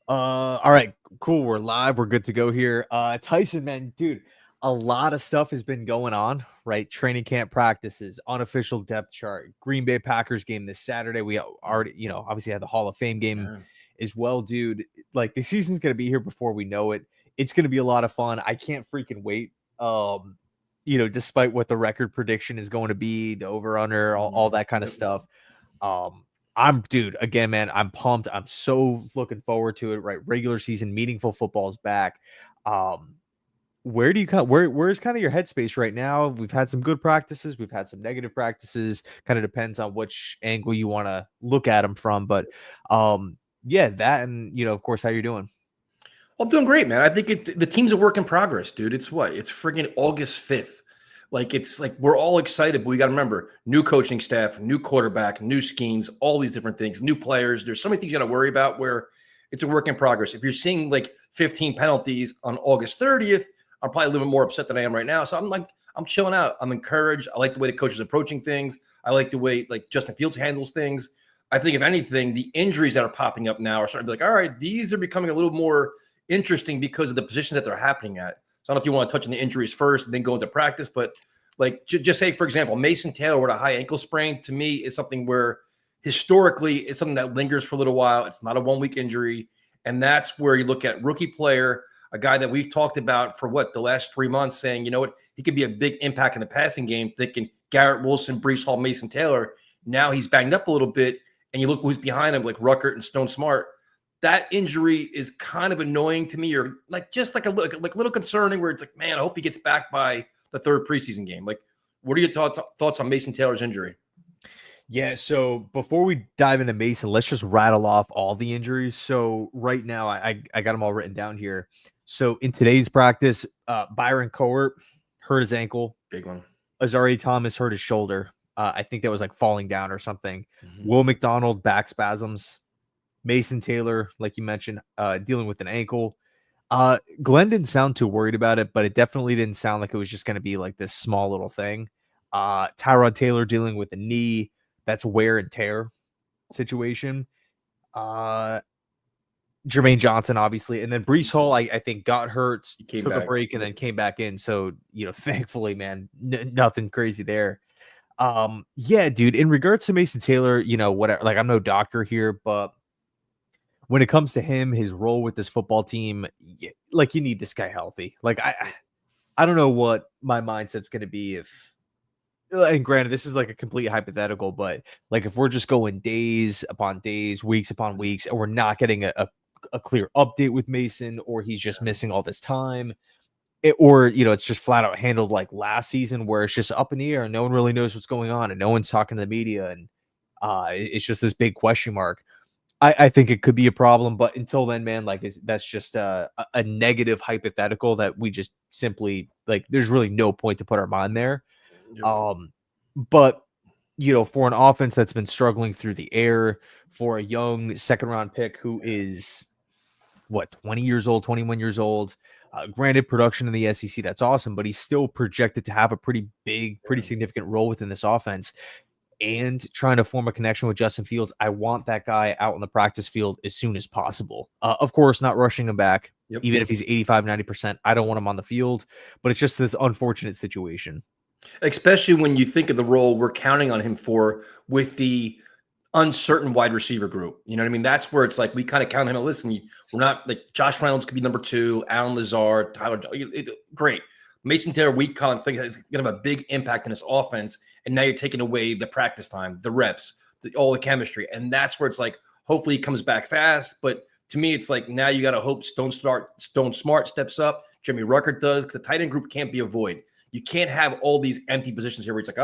All right, cool. We're live. We're good to go here. Tyson, man, dude, a lot of stuff has been going on, right? Training camp practices, unofficial depth chart, Green Bay Packers game this Saturday. We already, obviously had the Hall of Fame game Yeah. as well, dude. Like the season's gonna be here before we know it. It's gonna be a lot of fun. I can't freaking wait. Despite what the record prediction is going to be, the over under, all that kind of Yep. stuff. Dude, again, man, I'm pumped. I'm so looking forward to it, right? Regular season, meaningful football is back. Where do you where's kind of your headspace right now? We've had some good practices, we've had some negative practices, kind of depends on which angle you want to look at them from. But yeah, that and of course, how you're doing. Well, I'm doing great, man. I think the team's a work in progress, dude. It's what? It's friggin' August 5th. It's like we're all excited, but we got to remember new coaching staff, new quarterback, new schemes, all these different things, new players. There's so many things you got to worry about where it's a work in progress. If you're seeing like 15 penalties on August 30th, I'm probably a little bit more upset than I am right now. So I'm chilling out. I'm encouraged. I like the way the coach is approaching things. I like the way like Justin Fields handles things. I think if anything, the injuries that are popping up now are starting to be like, all right, these are becoming a little more interesting because of the positions that they're happening at. So I don't know if you want to touch on the injuries first and then go into practice, but like just say, for example, Mason Taylor with a high ankle sprain to me is something where historically it's something that lingers for a little while. It's not a 1 week injury. And that's where you look at rookie player, a guy that we've talked about for the last 3 months saying, you know what, he could be a big impact in the passing game, thinking Garrett Wilson, Brees Hall, Mason Taylor. Now he's banged up a little bit. And you look who's behind him, like Ruckert and Stone Smart. That injury is kind of annoying to me, or like just like a little concerning. Where it's like, man, I hope he gets back by the third preseason game. Like, what are your thoughts on Mason Taylor's injury? Yeah, so before we dive into Mason, let's just rattle off all the injuries. So right now, I got them all written down here. So in today's practice, Byron Cowart hurt his ankle. Big one. Azari Thomas hurt his shoulder. I think that was like falling down or something. Mm-hmm. Will McDonald, back spasms. Mason Taylor, like you mentioned, dealing with an ankle. Glenn didn't sound too worried about it, but it definitely didn't sound like it was just going to be like this small little thing. Tyrod Taylor dealing with a knee. That's wear and tear situation. Jermaine Johnson, obviously. And then Brees Hall, I think, got hurt, took a break, and then came back in. So, thankfully, man, nothing crazy there. Yeah, dude, in regards to Mason Taylor, whatever, like I'm no doctor here, but when it comes to him, his role with this football team, like you need this guy healthy. Like I don't know what my mindset's going to be if, and granted, this is like a complete hypothetical, but like if we're just going days upon days, weeks upon weeks, and we're not getting a clear update with Mason, or he's just missing all this time, or it's just flat out handled like last season where it's just up in the air and no one really knows what's going on and no one's talking to the media, and it's just this big question mark. I think it could be a problem, but until then, man, like that's just a negative hypothetical that we just simply like. There's really no point to put our mind there. But for an offense that's been struggling through the air, for a young second round pick who is 20 years old, 21 years old. Granted, production in the SEC, that's awesome, but he's still projected to have a pretty big, pretty significant role within this offense. And trying to form a connection with Justin Fields, I want that guy out on the practice field as soon as possible. Of course, not rushing him back, even if he's 85, 90%. I don't want him on the field, but it's just this unfortunate situation. Especially when you think of the role we're counting on him for with the uncertain wide receiver group. You know what I mean? That's where it's like we kind of count him. Listen, we're not like Josh Reynolds could be number 2, Alan Lazard, Tyler. Great. Mason Taylor, we kind of think is going to have a big impact in this offense. And now you're taking away the practice time, the reps, all the chemistry. And that's where it's like, hopefully he comes back fast. But to me, it's like now you got to hope Stone Smart steps up. Jimmy Ruckert does, because the tight end group can't be a void. You can't have all these empty positions here where it's like,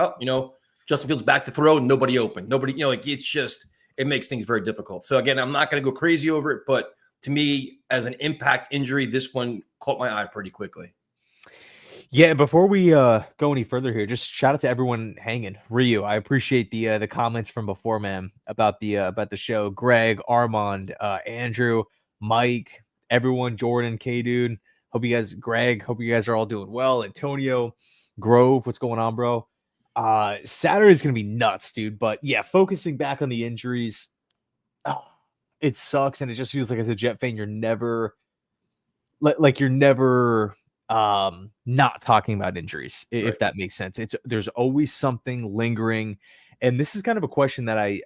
Justin Fields back to throw, nobody open. Nobody, it's just, it makes things very difficult. So again, I'm not going to go crazy over it, but to me, as an impact injury, this one caught my eye pretty quickly. Yeah, before we go any further here, just shout out to everyone hanging. Ryu, I appreciate the comments from before, man, about the show. Greg, Armand, Andrew, Mike, everyone, Jordan, K-Dude. Hope you guys are all doing well. Antonio, Grove, what's going on, bro? Saturday's gonna be nuts, dude. But yeah, focusing back on the injuries. It sucks, and it just feels like as a Jet fan, you're never like you're never not talking about injuries, Right. if that makes sense. It's there's always something lingering. And this is kind of a question that I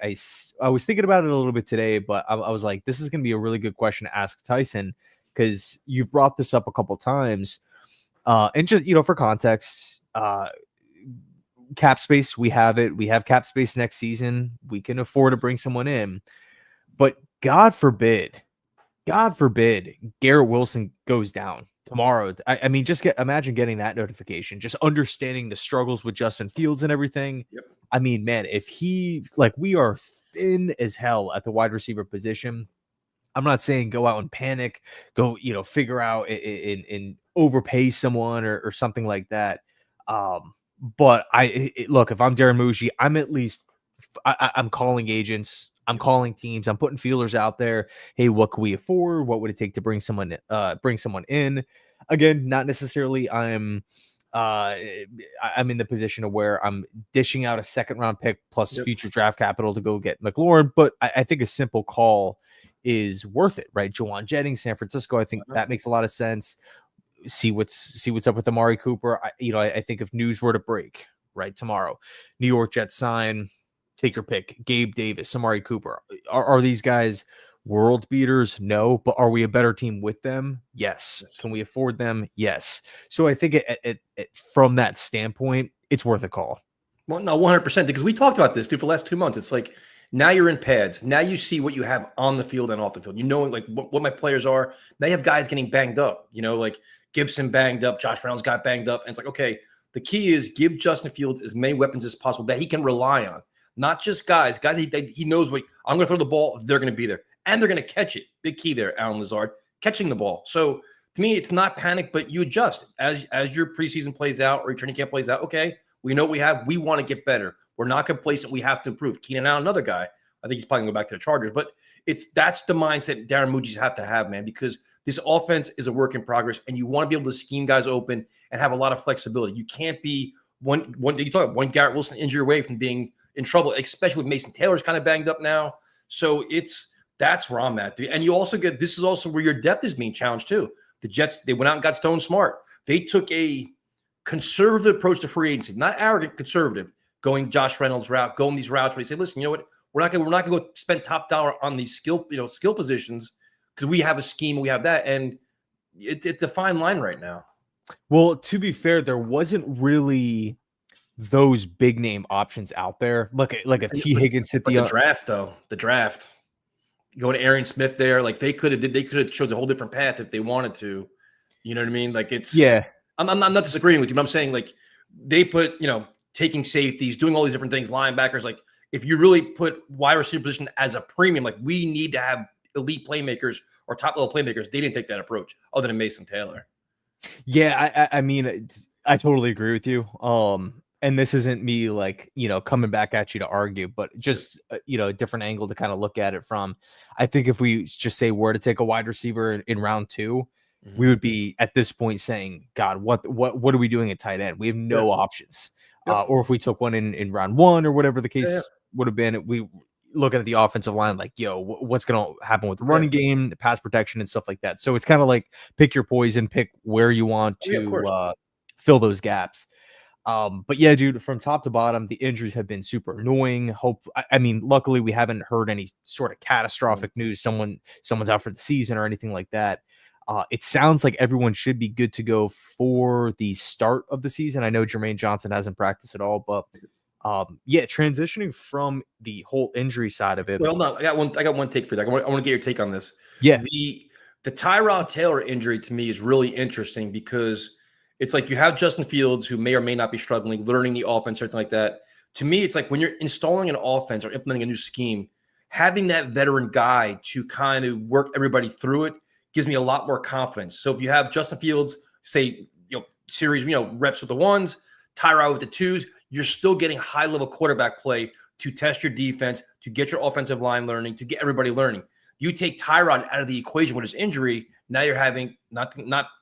was thinking about it a little bit today, but I was like, this is going to be a really good question to ask Tyson because you've brought this up a couple times. And just, for context, cap space, we have it. We have cap space next season. We can afford to bring someone in, but God forbid Garrett Wilson goes down tomorrow. I mean, imagine getting that notification, just understanding the struggles with Justin Fields and everything. Yep. I mean, man, if we are thin as hell at the wide receiver position. I'm not saying go out and panic, go, figure out and overpay someone or something like that. But look, if I'm Darren Muji, I'm at least I'm calling agents, I'm calling teams, I'm putting feelers out there. Hey, what can we afford? What would it take to bring someone in? Again, not necessarily I'm in the position of where I'm dishing out a second round pick plus Yep. future draft capital to go get McLaurin, but I think a simple call is worth it, right? Jawan Jennings, San Francisco. I think that makes a lot of sense. See what's up with Amari Cooper. I think if news were to break right tomorrow, New York Jets sign, take your pick, Gabe Davis, Amari Cooper. Are these guys world beaters? No, but are we a better team with them? Yes. Yes. Can we afford them? Yes. So I think from that standpoint, it's worth a call. Well, no, 100%. Because we talked about this, dude, for the last 2 months. It's like now you're in pads. Now you see what you have on the field and off the field. You know, like what my players are. Now you have guys getting banged up. Like Gibson banged up, Josh Reynolds got banged up. And it's like, okay, the key is give Justin Fields as many weapons as possible that he can rely on. Not just guys he knows what I'm going to throw the ball, they're going to be there. And they're going to catch it. Big key there, Alan Lazard, catching the ball. So to me, it's not panic, but you adjust as your preseason plays out or your training camp plays out. Okay, we know what we have. We want to get better. We're not complacent. We have to improve. Keenan Allen, another guy. I think he's probably going to go back to the Chargers. But that's the mindset Darren Muji's have to have, man, because this offense is a work in progress, and you want to be able to scheme guys open and have a lot of flexibility. You can't be one Garrett Wilson injury away from being in trouble, especially with Mason Taylor's kind of banged up now. So that's where I'm at, dude. And you also this is also where your depth is being challenged too. The Jets, they went out and got Stone Smart. They took a conservative approach to free agency, not arrogant, conservative, going Josh Reynolds route, going these routes where they say, listen, you know what? We're not gonna go spend top dollar on these skill positions because we have a scheme, we have that, and it's a fine line right now. Well, to be fair, there wasn't really those big name options out there. Look, like if T. Higgins hit the draft, though, going to Arian Smith there, like they could have chose a whole different path if they wanted to. You know what I mean? Like I'm not disagreeing with you, but I'm saying like they put, taking safeties, doing all these different things, linebackers. Like if you really put wide receiver position as a premium, like we need to have elite playmakers or top level playmakers. They didn't take that approach other than Mason Taylor. Yeah, I mean, I totally agree with you. And this isn't me like, coming back at you to argue, but just, a different angle to kind of look at it from. I think if we just say were to take a wide receiver in round 2, we would be at this point saying, God, what are we doing at tight end? We have no options. Or if we took one in round 1 or whatever the case would have been, we looking at the offensive line, like, what's going to happen with the running game, the pass protection and stuff like that. So it's kind of like pick your poison, pick where you want to fill those gaps. But yeah, dude, from top to bottom, the injuries have been super annoying. Luckily we haven't heard any sort of catastrophic news. Someone's out for the season or anything like that. It sounds like everyone should be good to go for the start of the season. I know Jermaine Johnson hasn't practiced at all, but transitioning from the whole injury side of it. Well, no, I got one take for that. I want to get your take on this. Yeah. The Tyrod Taylor injury to me is really interesting because it's like you have Justin Fields who may or may not be struggling, learning the offense, everything like that. To me, it's like when you're installing an offense or implementing a new scheme, having that veteran guy to kind of work everybody through it gives me a lot more confidence. So if you have Justin Fields, say, series, reps with the 1s, Tyrod with the 2s, you're still getting high-level quarterback play to test your defense, to get your offensive line learning, to get everybody learning. You take Tyrod out of the equation with his injury, now you're having not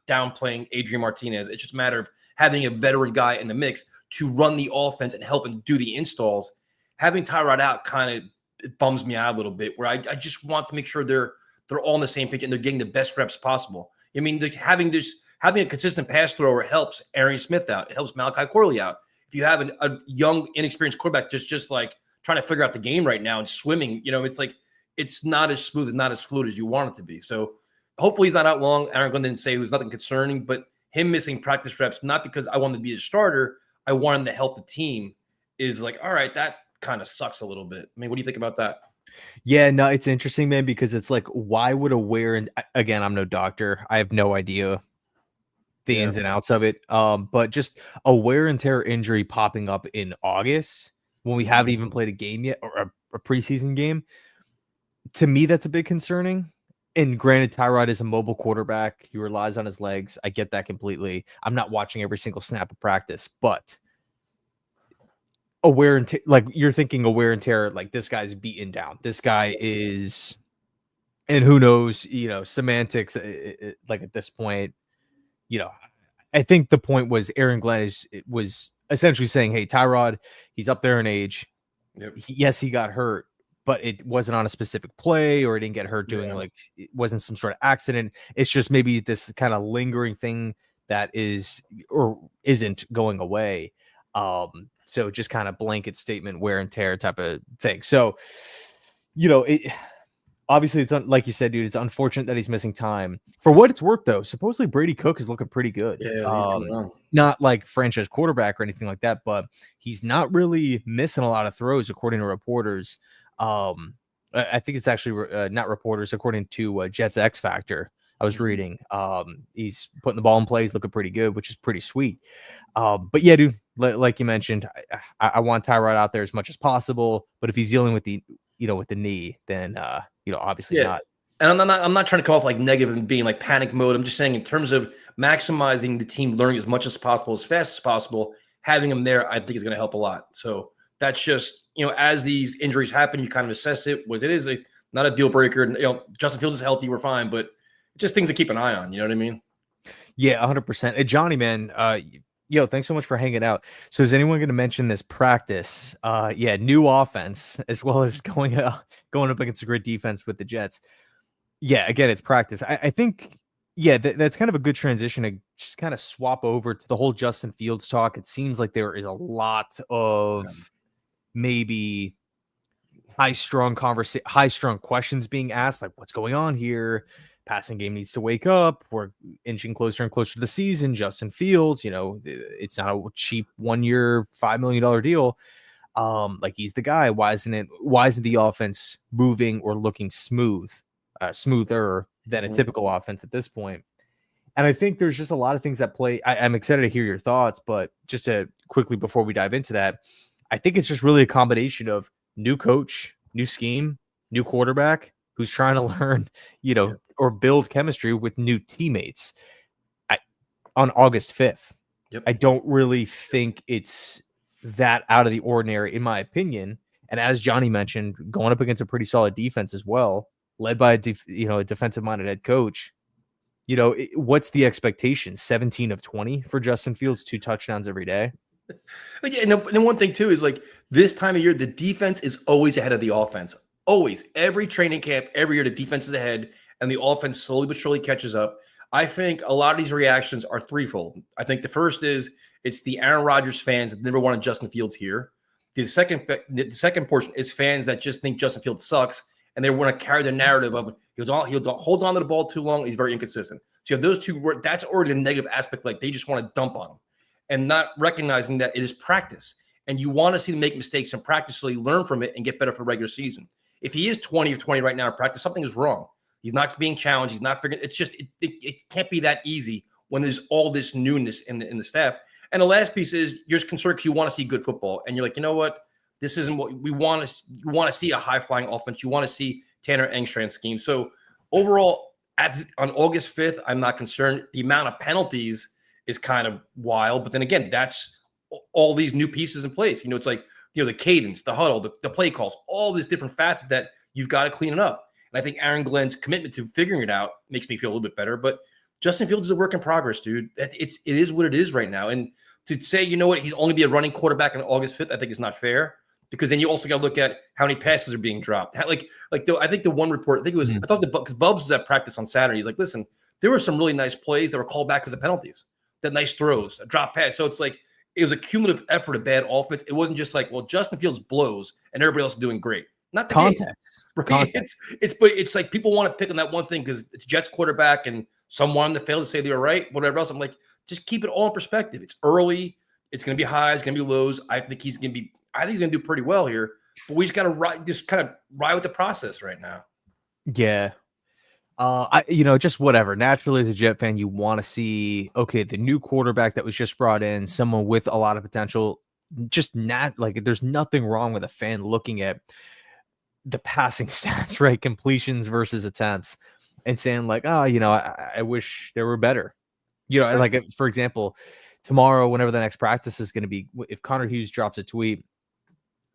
downplaying Adrian Martinez. It's just a matter of having a veteran guy in the mix to run the offense and help him do the installs. Having Tyrod out kind of it bums me out a little bit. Where I just want to make sure they're all on the same page and they're getting the best reps possible. I mean, having a consistent pass thrower helps Arian Smith out. It helps Malachi Corley out. If you have a young, inexperienced quarterback just like trying to figure out the game right now and swimming, it's like it's not as smooth and not as fluid as you want it to be. So hopefully he's not out long. Aaron Glenn didn't say it was nothing concerning, but him missing practice reps, not because I want him to be a starter, I want him to help the team, is like, all right, that kind of sucks a little bit. I mean, what do you think about that? Yeah, no, it's interesting, man, because it's like, why would a wear and again, I'm no doctor. I have no idea the ins and outs of it. But just a wear and tear injury popping up in August when we haven't even played a game yet, or a preseason game. To me, that's a bit concerning. And granted, Tyrod is a mobile quarterback. He relies on his legs. I get that completely. I'm not watching every single snap of practice, but a wear and tear, like you're thinking a wear and tear, like this guy's beaten down. This guy is, and who knows, semantics, like at this point, I think the point was Aaron Glenn was essentially saying, hey, Tyrod, he's up there in age. Yep. Yes, he got hurt, but it wasn't on a specific play, or he didn't get hurt doing like, it wasn't some sort of accident. It's just maybe this kind of lingering thing that is or isn't going away. So just kind of blanket statement, wear and tear type of thing. So, obviously it's like you said, dude, it's unfortunate that he's missing time. For what it's worth, though, supposedly Brady Cook is looking pretty good. Yeah, he's coming on. Not like franchise quarterback or anything like that, but he's not really missing a lot of throws, according to reporters. I think it's actually not reporters, according to Jets X Factor. I was reading. He's putting the ball in play. He's looking pretty good, which is pretty sweet. But yeah, dude, like you mentioned, I want Tyrod out there as much as possible. But if he's dealing with the knee, then obviously not. And I'm not trying to come off like negative and being like panic mode. I'm just saying in terms of maximizing the team learning as much as possible, as fast as possible, having him there, I think is going to help a lot. So that's just, as these injuries happen, you kind of assess it. It is not a deal breaker. Justin Fields is healthy. We're fine, but just things to keep an eye on. You know what I mean? Yeah, 100%. Johnny, man, thanks so much for hanging out. So is anyone going to mention this practice? New offense, as well as going up against a great defense with the Jets. Yeah, again, it's practice. I think, that's kind of a good transition to just kind of swap over to the whole Justin Fields talk. It seems like there is a lot of maybe high-strung questions being asked, like what's going on here? Passing game needs to wake up. We're inching closer and closer to the season. Justin Fields, it's not a cheap 1 year, $5 million deal. Like he's the guy. Why isn't the offense moving or looking smoother than a typical offense at this point? And I think there's just a lot of things that play. I'm excited to hear your thoughts, but just to quickly before we dive into that, I think it's just really a combination of new coach, new scheme, new quarterback who's trying to learn, or build chemistry with new teammates on August 5th. Yep. I don't really think it's that out of the ordinary, in my opinion. And as Johnny mentioned, going up against a pretty solid defense as well, led by a defensive-minded head coach. What's the expectation? 17 of 20 for Justin Fields, 2 touchdowns every day. But yeah, and one thing too is like this time of year, the defense is always ahead of the offense. Always. Every training camp, every year, the defense is ahead, and the offense slowly but surely catches up. I think a lot of these reactions are threefold. I think the first is it's the Aaron Rodgers fans that never wanted Justin Fields here. The second portion is fans that just think Justin Fields sucks, and they want to carry the narrative of he'll hold on to the ball too long. He's very inconsistent. So you have those two. That's already the negative aspect. Like they just want to dump on him, and not recognizing that it is practice, and you want to see them make mistakes in practice so they learn from it and get better for regular season. If he is 20 of 20 right now in practice, something is wrong. He's not being challenged. He's not figuring. It's just it can't be that easy when there's all this newness in the staff. And the last piece is you're just concerned because you want to see good football, and you're like, you know what, this isn't what we want to. You want to see a high flying offense. You want to see Tanner Engstrand's scheme. So overall, on August 5th, I'm not concerned. The amount of penalties is kind of wild, but then again, that's all these new pieces in place. It's like the cadence, the huddle, the play calls, all these different facets that you've got to clean it up. And I think Aaron Glenn's commitment to figuring it out makes me feel a little bit better. But Justin Fields is a work in progress, dude. It is what it is right now. And to say, you know what, he's only be a running quarterback on August 5th, I think is not fair. because then you also got to look at how many passes are being dropped. I think the one report, I think it was, Mhm. I thought because Bubs was at practice on Saturday. He's like, listen, there were some really nice plays that were called back because of penalties, that nice throws, a drop pass. So it's like, it was a cumulative effort of bad offense. It wasn't just like, well, Justin Fields blows and everybody else is doing great. Not the case. Context. Right? Context. But it's like people want to pick on that one thing because it's Jets quarterback and some want him to fail to say they were right, whatever else. I'm like, just keep it all in perspective. It's early. It's going to be highs, it's going to be lows. I think he's going to do pretty well here. But we just got to just kind of ride with the process right now. Yeah. Just whatever. Naturally, as a Jet fan, you want to see, okay, the new quarterback that was just brought in, someone with a lot of potential. Just not like there's nothing wrong with a fan looking at the passing stats, right? Completions versus attempts, and saying like, oh, I wish there were better. For example, tomorrow, whenever the next practice is going to be, if Connor Hughes drops a tweet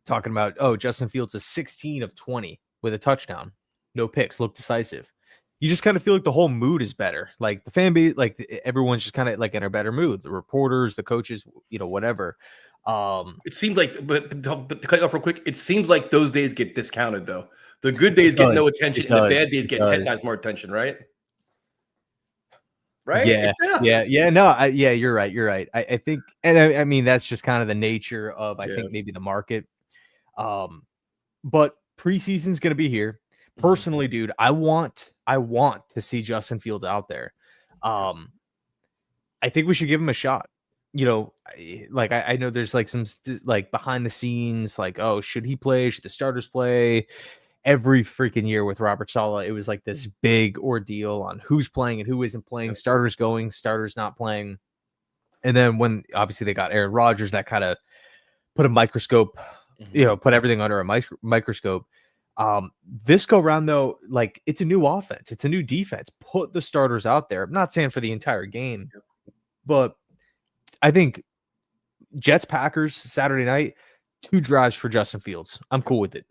talking about, oh, Justin Fields is 16 of 20 with a touchdown, no picks, look decisive. You just kind of feel like the whole mood is better. Like the fan base, like everyone's just kind of like in a better mood. The reporters, the coaches, whatever. It seems like, but to cut you off real quick, it seems like those days get discounted though. The good days get no attention, and the bad days get 10 times more attention, right? Right? Yeah, It yeah, does. yeah. No, yeah, you're right. You're right. I think, and I mean, that's just kind of the nature of, I Yeah. think, maybe the market. But preseason's going to be here. Mhm. Personally, dude, I want to see Justin Fields out there. I think we should give him a shot. I know there's like some like behind the scenes, like, oh, should he play? Should the starters play? Every freaking year with Robert Saleh, it was like this big ordeal on who's playing and who isn't playing, Yep. starters going, starters not playing. And then when obviously they got Aaron Rodgers, that kind of put a microscope, Mhm. put everything under a microscope. This go round though, like it's a new offense, it's a new defense. Put the starters out there. I'm not saying for the entire game, Yep. but I think Jets Packers Saturday night, 2 drives for Justin Fields. I'm cool with it.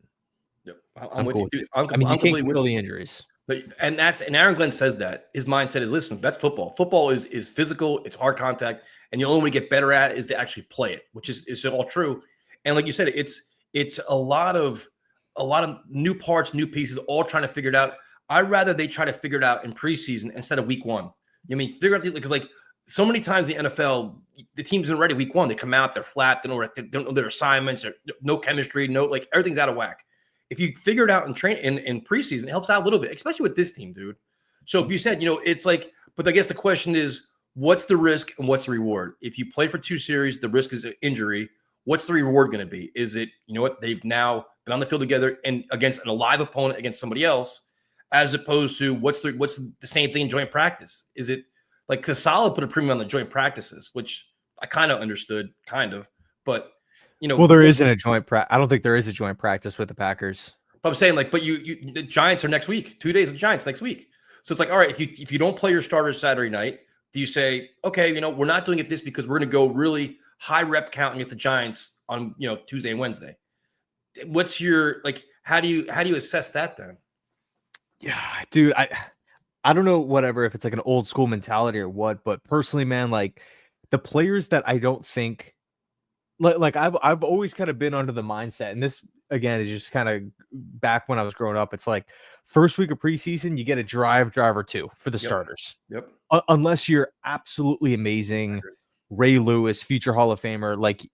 Yep. I'm I'm with cool you, with dude. it. I mean, you I'm can't completely with control you. the injuries. But and Aaron Glenn says that his mindset is, listen, that's football. Football is physical, it's hard contact, and the only way to get better at it is to actually play it, which is all true. And like you said, it's a lot of new parts, new pieces, all trying to figure it out. I'd rather they try to figure it out in preseason instead of week one. Figure out because like so many times in the NFL, the teams aren't ready week one. They come out, they're flat, they don't know their assignments, no chemistry, no like everything's out of whack. If you figure it out in in preseason, it helps out a little bit, especially with this team, dude. So if you said, it's like, but I guess the question is, what's the risk and what's the reward? If you play for 2 series, the risk is injury. What's the reward going to be? Is it, they've now been on the field together and against an alive opponent against somebody else, as opposed to what's the same thing in joint practice? Is it like, because Saleh put a premium on the joint practices, which I kind of understood, but Well, there isn't a joint I don't think there is a joint practice with the Packers. But I'm saying, like, but the Giants are next week, 2 days of Giants next week. So it's like, all right, if you don't play your starters Saturday night, do you say, okay, we're not doing it this because we're going to go really high rep count against the Giants on Tuesday and Wednesday? What's your like? How do you assess that then? Yeah, dude, I don't know, whatever, if it's like an old school mentality or what, but personally, man, like the players that I don't think like I've always kind of been under the mindset, and this again is just kind of back when I was growing up. It's like first week of preseason, you get a drive or 2 for the Yep. starters. Yep. Unless you're absolutely amazing, Ray Lewis, future Hall of Famer, like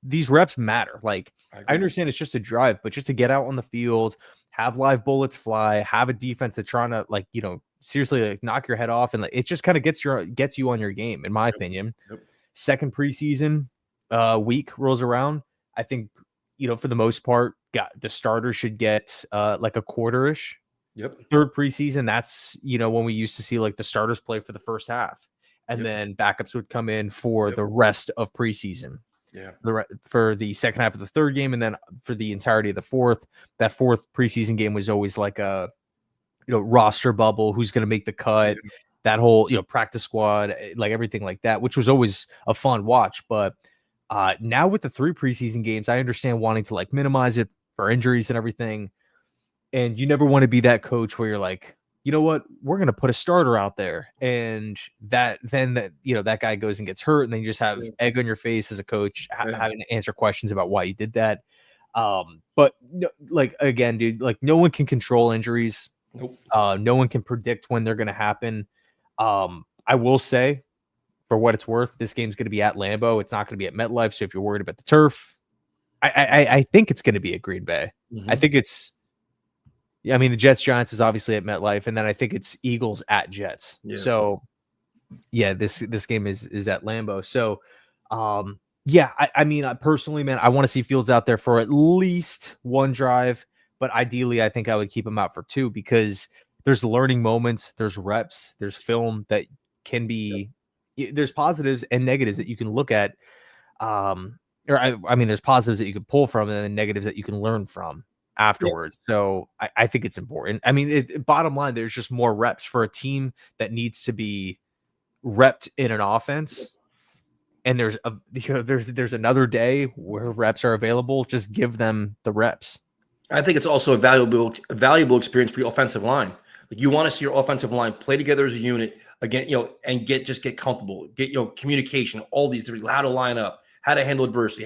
these reps matter. Like I understand it's just a drive, but just to get out on the field, have live bullets fly, have a defense that's trying to seriously like knock your head off, and like it just kind of gets you on your game, in my opinion. Yep. Second preseason week rolls around. I think for the most part, the starter should get like a quarter-ish. Yep. Third preseason, that's when we used to see like the starters play for the first half, and then backups would come in for the rest of preseason. Yeah. For the second half of the third game, and then for the entirety of the fourth. That fourth preseason game was always like a roster bubble, who's going to make the cut, that whole practice squad, like everything like that, which was always a fun watch. But now with the 3 preseason games, I understand wanting to like minimize it for injuries and everything. And you never want to be that coach where you're like, you know what, we're going to put a starter out there. And that guy goes and gets hurt. And then you just have Yeah. egg on your face as a coach, Yeah. having to answer questions about why you did that. But no, like, again, dude, like no one can control injuries. Nope. No one can predict when they're going to happen. I will say, for what it's worth, this game's going to be at Lambeau. It's not going to be at MetLife. So if you're worried about the turf, I think it's going to be at Green Bay. I think it's, I mean, the Jets Giants is obviously at MetLife, and then I think it's Eagles at Jets. Yeah. So yeah, this game is at Lambeau. So yeah, I mean, personally, man, I want to see Fields out there for at least one drive, but ideally, I think I would keep him out for two, because there's learning moments, there's reps, there's film that can be, there's positives and negatives that you can look at. Or I mean, there's positives that you can pull from, and then negatives that you can learn from afterwards. So I think it's important. I mean, bottom line, there's just more reps for a team that needs to be repped in an offense. And there's there's another day where reps are available. Just give them the reps. I think it's also a valuable experience for your offensive line. Like, you want to see your offensive line play together as a unit again, and get comfortable, get communication, all these different, how to line up, how to handle adversity,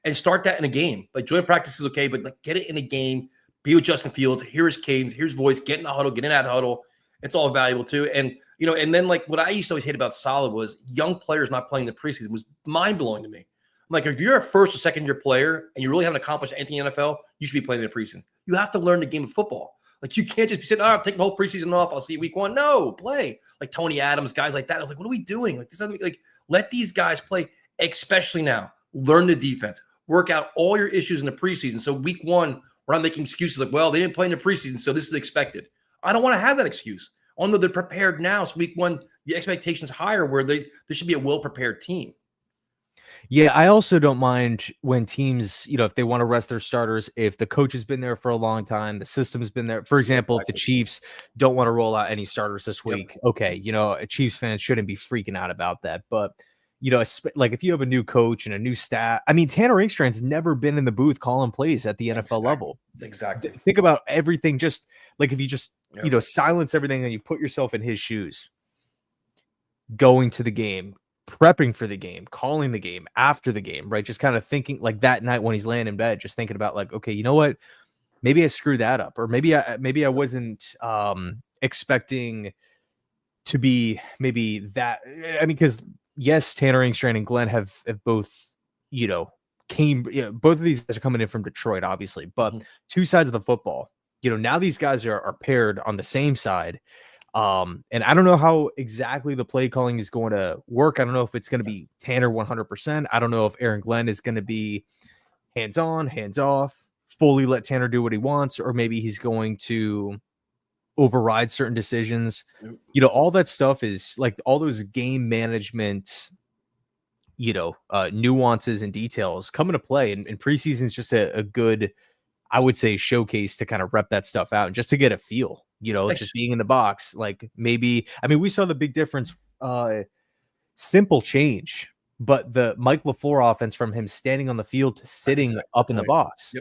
and start that in a game. Like, joint practice is okay, but like, get it in a game. Be with Justin Fields. Hear his cadence, hear his voice. Get in the huddle, get in that huddle. It's all valuable too. And and then, like, what I used to always hate about Solid was young players not playing the preseason was mind blowing to me. Like, if you're a first or second year player and you really haven't accomplished anything in the NFL, you should be playing in the preseason. You have to learn the game of football. Like, you can't just be saying, I'm taking the whole preseason off. I'll see you week one. No, play. Like Tony Adams, guys like that. I was like, what are we doing? Like, this doesn't, like, let these guys play, especially now. Learn the defense. Work out all your issues in the preseason. So week one, we're not making excuses like, well, they didn't play in the preseason, so this is expected. I don't want to have that excuse. I know they're prepared now. So week one, the expectation's higher, where there should be a well-prepared team. Yeah, I also don't mind when teams, if they want to rest their starters, if the coach has been there for a long time, the system's been there. For example, if the Chiefs don't want to roll out any starters this week, okay, Chiefs fans shouldn't be freaking out about that. But, like, if you have a new coach and a new staff, I mean, Tanner Inkstrand's never been in the booth calling plays at the NFL level. Exactly. Think about everything. Just like, if you just, silence everything and you put yourself in his shoes, going to the game, prepping for the game, calling the game, after the game, right? Just kind of thinking, like, that night when he's laying in bed, just thinking about, like, okay, you know what? Maybe I screwed that up, or maybe I wasn't expecting to be maybe that. I mean, because yes, Tanner Inkstrand and Glenn have both, both of these guys are coming in from Detroit, obviously, but two sides of the football. Now these guys are paired on the same side. And I don't know how exactly the play calling is going to work. I don't know if it's going to be Tanner 100%. I don't know if Aaron Glenn is going to be hands on, hands off, fully let Tanner do what he wants, or maybe he's going to override certain decisions. All that stuff is like all those game management, nuances and details come into play. And preseason is just a good, I would say, showcase to kind of rep that stuff out and just to get a feel, just being in the box. Like, maybe, I mean, we saw the big difference, simple change, but the Mike LaFleur offense from him standing on the field to sitting up in the box. So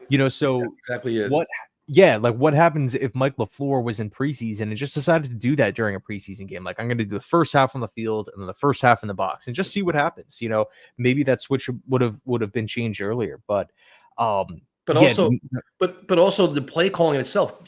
that's exactly it. What happens if Mike LaFleur was in preseason and just decided to do that during a preseason game? Like, I'm going to do the first half on the field and then the first half in the box and just see what happens. Maybe that switch would have been changed earlier, but also the play calling itself,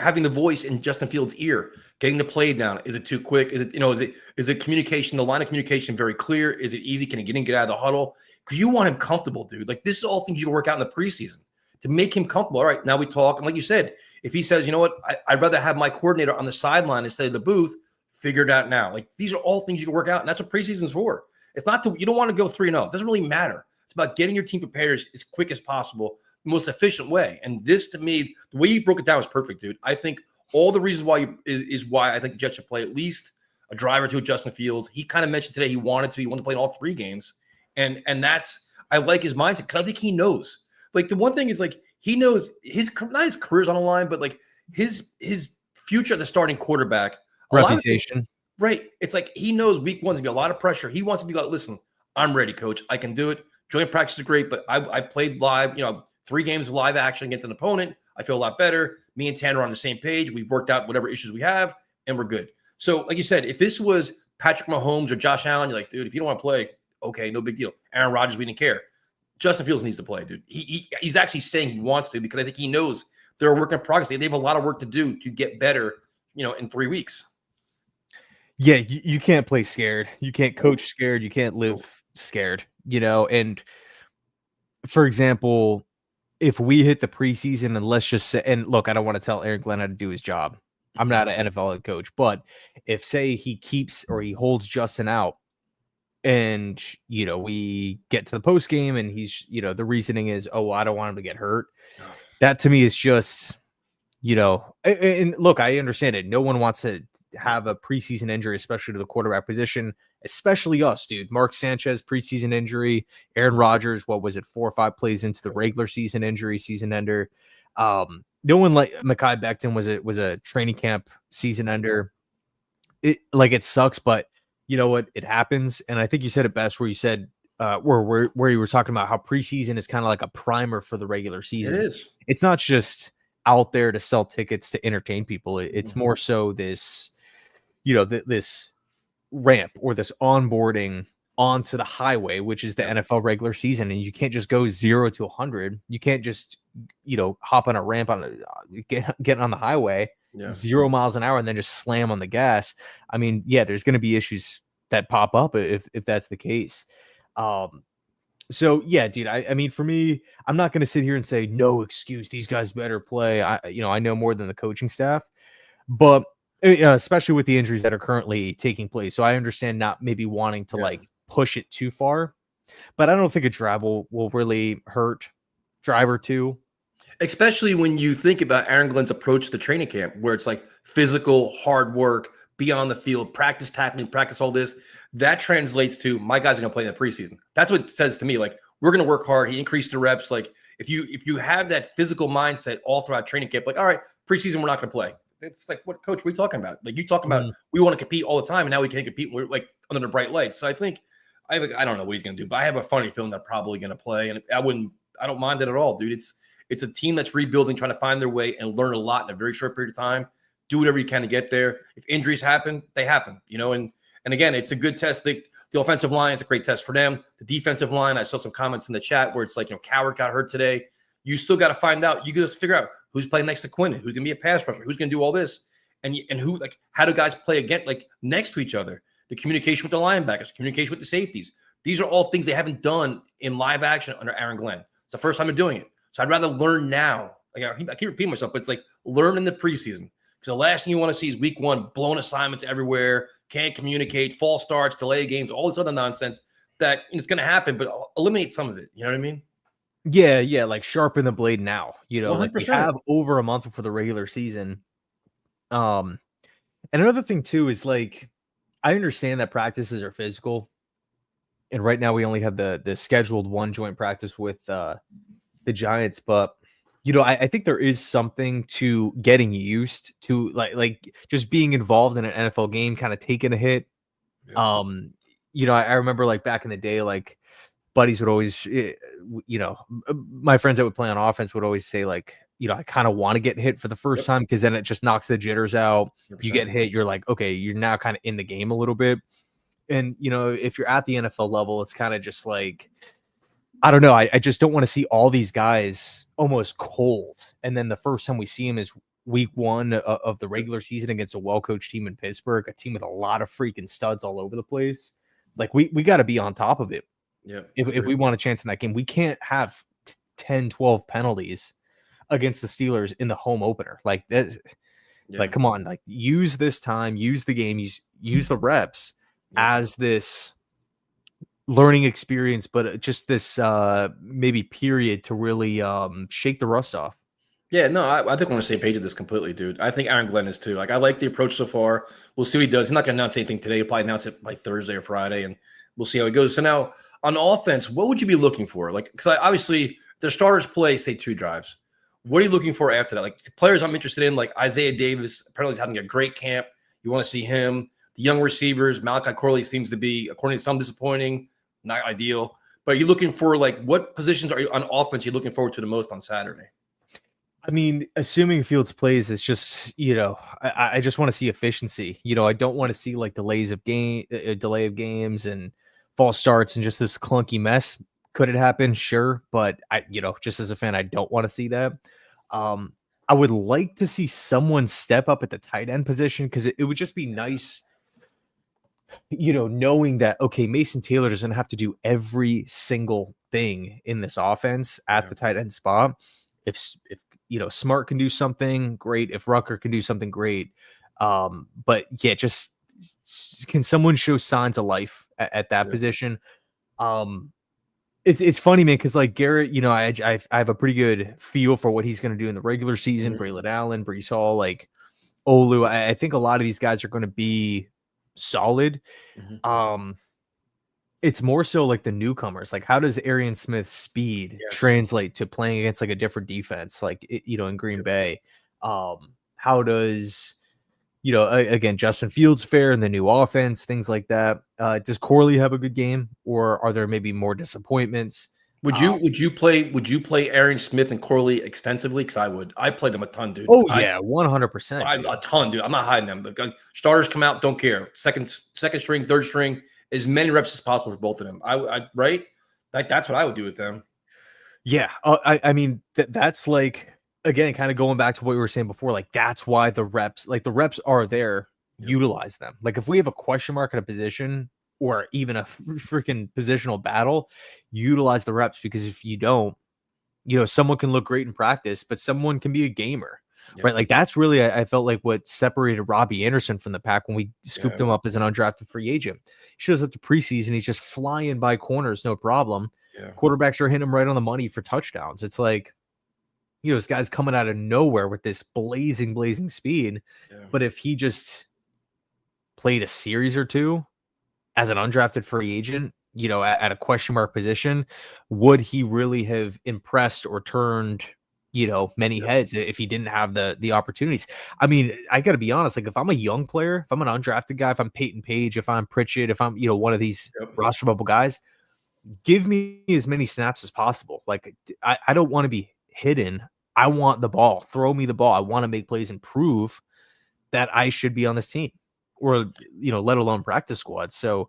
having the voice in Justin Fields' ear, getting the play down. Is it too quick? Is it is it communication? The line of communication very clear? Is it easy? Can he get in, get out of the huddle? Because you want him comfortable, dude. Like, this is all things you can work out in the preseason to make him comfortable. All right, now we talk. And like you said, if he says, you know what, I'd rather have my coordinator on the sideline instead of the booth, figure it out now. Like, these are all things you can work out, and that's what preseason's for. It's not you don't want to go 3-0. It doesn't really matter. It's about getting your team prepared as quick as possible, the most efficient way. And this, to me, the way you broke it down was perfect, dude. I think all the reasons why is why I think the Jets should play at least a drive or two with Justin Fields. He kind of mentioned today he wanted to play in all three games. And that's, I like his mindset, because I think he knows. Like, the one thing is, like, he knows not his career's on the line, but like his future as a starting quarterback, reputation. Right. It's like he knows week one's gonna be a lot of pressure. He wants to be like, listen, I'm ready, coach. I can do it. Joint practice is great, but I played live, 3 games of live action against an opponent. I feel a lot better. Me and Tanner are on the same page. We've worked out whatever issues we have, and we're good. So, like you said, if this was Patrick Mahomes or Josh Allen, you're like, dude, if you don't want to play, okay, no big deal. Aaron Rodgers, we didn't care. Justin Fields needs to play, dude. He's actually saying he wants to because I think he knows they're a work in progress. They have a lot of work to do to get better, in 3 weeks. Yeah, you can't play scared. You can't coach scared. You can't live scared, and for example, if we hit the preseason and let's just say, and look, I don't want to tell Aaron Glenn how to do his job. I'm not an NFL head coach, but if say he keeps or he holds Justin out and, we get to the post game and he's, the reasoning is, oh, I don't want him to get hurt. That to me is just, and look, I understand it. No one wants to have a preseason injury, especially to the quarterback position, especially us, dude. Mark Sanchez, preseason injury. Aaron Rodgers, what was it, 4 or 5 plays into the regular season injury, season ender. No one like Mekhi Becton was a training camp season ender. It sucks, but you know what? It happens. And I think you said it best where you said where you were talking about how preseason is kind of like a primer for the regular season. It is. It's not just out there to sell tickets to entertain people. It's more so this, this ramp or this onboarding onto the highway, which is the NFL regular season. And you can't just go 0 to 100. You can't just, hop on a ramp get on the highway 0 miles an hour and then just slam on the gas. I mean, yeah, there's going to be issues that pop up if that's the case. So yeah, dude, I mean, for me, I'm not going to sit here and say no excuse. These guys better play. I know more than the coaching staff, but especially with the injuries that are currently taking place. So I understand not maybe wanting to like push it too far, but I don't think a drive will really hurt drive or two. Especially when you think about Aaron Glenn's approach to training camp, where it's like physical, hard work, be on the field, practice tackling, practice all this. That translates to my guys are going to play in the preseason. That's what it says to me. Like, we're going to work hard. He increased the reps. Like, if you have that physical mindset all throughout training camp, like, all right, preseason, we're not going to play. It's like, what, coach, what are you talking about? Like, you talking about we want to compete all the time, and now we can't compete. We're like under the bright lights. So I think I don't know what he's going to do, but I have a funny feeling they're probably going to play, and I don't mind it at all, dude. It's a team that's rebuilding, trying to find their way and learn a lot in a very short period of time. Do whatever you can to get there. If injuries happen, they happen, And again, it's a good test. The offensive line is a great test for them. The defensive line, I saw some comments in the chat where it's like, Coward got hurt today. You still got to find out. You got to figure out who's playing next to Quinn, who's going to be a pass rusher, who's going to do all this, and who, like, how do guys play again, like, next to each other? The communication with the linebackers, communication with the safeties. These are all things they haven't done in live action under Aaron Glenn. It's the first time they're doing it. So I'd rather learn now. Like, I keep repeating myself, but it's like learn in the preseason. Because the last thing you want to see is week 1, blown assignments everywhere, can't communicate, false starts, delay games, all this other nonsense that it's going to happen, but eliminate some of it. You know what I mean? Yeah, like sharpen the blade now. 100%. Like we have over a month before the regular season. And another thing too is like I understand that practices are physical, and right now we only have the scheduled one joint practice with the Giants, but I think there is something to getting used to like just being involved in an NFL game, kind of taking a hit. Yeah. I remember like back in the day, like buddies would always, my friends that would play on offense would always say like, I kind of want to get hit for the first time because then it just knocks the jitters out. 100%. You get hit, you're like, okay, you're now kind of in the game a little bit. And, if you're at the NFL level, it's kind of just like, I don't know. I just don't want to see all these guys almost cold. And then the first time we see them is week 1 of the regular season against a well-coached team in Pittsburgh, a team with a lot of freaking studs all over the place. Like we got to be on top of it. Yeah. If we want a chance in that game, we can't have 10, 12 penalties against the Steelers in the home opener. Like that, like, come on, like use this time, use the game, use the reps as this learning experience, but just this maybe period to really shake the rust off. Yeah, no, I think we're on the same page with this completely, dude. I think Aaron Glenn is too. Like, I like the approach so far. We'll see what he does. He's not going to announce anything today. He'll probably announce it by Thursday or Friday, and we'll see how it goes. So now, on offense, what would you be looking for? Like, because obviously the starters play, say, 2 drives. What are you looking for after that? Like, players I'm interested in, like Isaiah Davis, apparently is having a great camp. You want to see him. The young receivers, Malachi Corley seems to be, according to some, disappointing. Not ideal. But are you looking for, like, what positions are you on offense you're looking forward to the most on Saturday? I mean, assuming Fields plays, it's just, I just want to see efficiency. I don't want to see like delay of games and false starts and just this clunky mess. Could it happen? Sure. But just as a fan, I don't want to see that. Um, I would like to see someone step up at the tight end position because it would just be nice, knowing that, okay, Mason Taylor doesn't have to do every single thing in this offense at Yeah. the tight end spot. If Smart can do something, great. If Rucker can do something, great. But yeah, just can someone show signs of life at that Yeah. position? Um, it's funny, man, because like Garrett, I have a pretty good feel for what he's going to do in the regular season. Mhm. Braylon Allen, Brees Hall, like Olu. I think a lot of these guys are going to be solid. Mhm. Um, it's more so like the newcomers. Like, how does Arian Smith's speed Yes. translate to playing against like a different defense, like in Green Yep. Bay? How does again Justin Fields fare in the new offense, things like that? Does Corley have a good game, or are there maybe more disappointments? Would you play Aaron Smith and Corley extensively? Because I would. I play them a ton, dude. Oh I yeah, 100%, I dude. a ton, dude. I'm not hiding them. The starters come out, don't care. Second string, third string, as many reps as possible for both of them. I right? Like that's what I would do with them. Yeah, I mean that's like again, kind of going back to what we were saying before. Like that's why the reps are there. Yep. Utilize them. Like if we have a question mark at a position or even a freaking positional battle, utilize the reps because if you don't, someone can look great in practice, but someone can be a gamer, right? Yep. Like that's really I felt like what separated Robbie Anderson from the pack when we scooped Yeah. him up as an undrafted free agent. He shows up to preseason, he's just flying by corners, no problem. Yeah. Quarterbacks are hitting him right on the money for touchdowns. It's like, this guy's coming out of nowhere with this blazing speed. Yeah. But if he just played a series or two as an undrafted free agent, at a question mark position, would he really have impressed or turned, many Yep. heads if he didn't have the opportunities? I mean, I got to be honest. Like, if I'm a young player, if I'm an undrafted guy, if I'm Peyton Page, if I'm Pritchett, if I'm one of these Yep. roster bubble guys, give me as many snaps as possible. Like, I don't want to be hidden. I want the ball. Throw me the ball. I want to make plays and prove that I should be on this team or, let alone practice squad. So,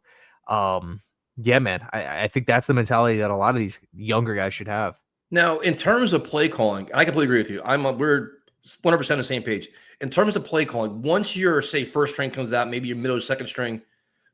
yeah, man, I think that's the mentality that a lot of these younger guys should have. Now, in terms of play calling, I completely agree with you. We're 100% on the same page. In terms of play calling, once your say first string comes out, maybe your middle or second string,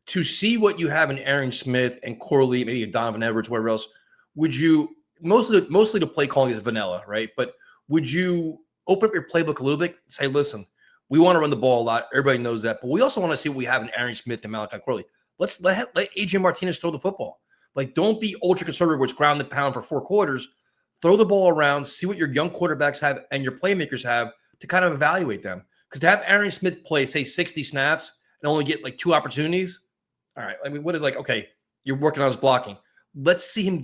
to see what you have in Aaron Smith and Corley, maybe Donovan Edwards, wherever else, would you mostly the play calling is vanilla, right? But would you open up your playbook a little bit? Say, listen, we want to run the ball a lot. Everybody knows that, but we also want to see what we have in Aaron Smith and Malachi Corley. Let AJ Martinez throw the football. Like, don't be ultra conservative, which ground the pound for 4 quarters. Throw the ball around, see what your young quarterbacks have and your playmakers have to kind of evaluate them. Because to have Aaron Smith play, say, 60 snaps and only get like 2 opportunities, all right. I mean, what is like, okay, you're working on his blocking. Let's see him